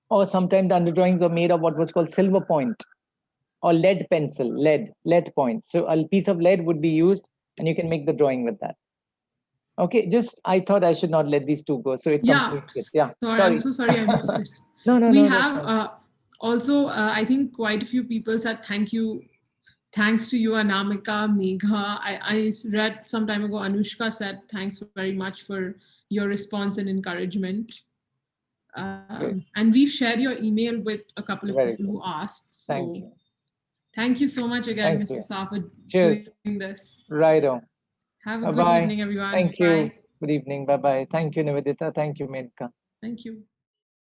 or sometimes the underdrawings were made of what was called silver point or lead pencil, lead point. So a piece of lead would be used, and you can make the drawing with that. Okay, just I thought I should not let these two go, so it completes it. Yeah, sorry. I'm so sorry I missed it. No. We have also, I think quite a few people said thank you. Thanks to you, Anamika, Megha. I read some time ago, Anushka said thanks very much for your response and encouragement. And we've shared your email with a couple of people who asked. So thank you so much again, Mr. Sah, for doing this. Right on. Have a good evening, everyone. Thank you. Good evening. Bye-bye. Thank you, Nivedita. Thank you, Menka. Thank you.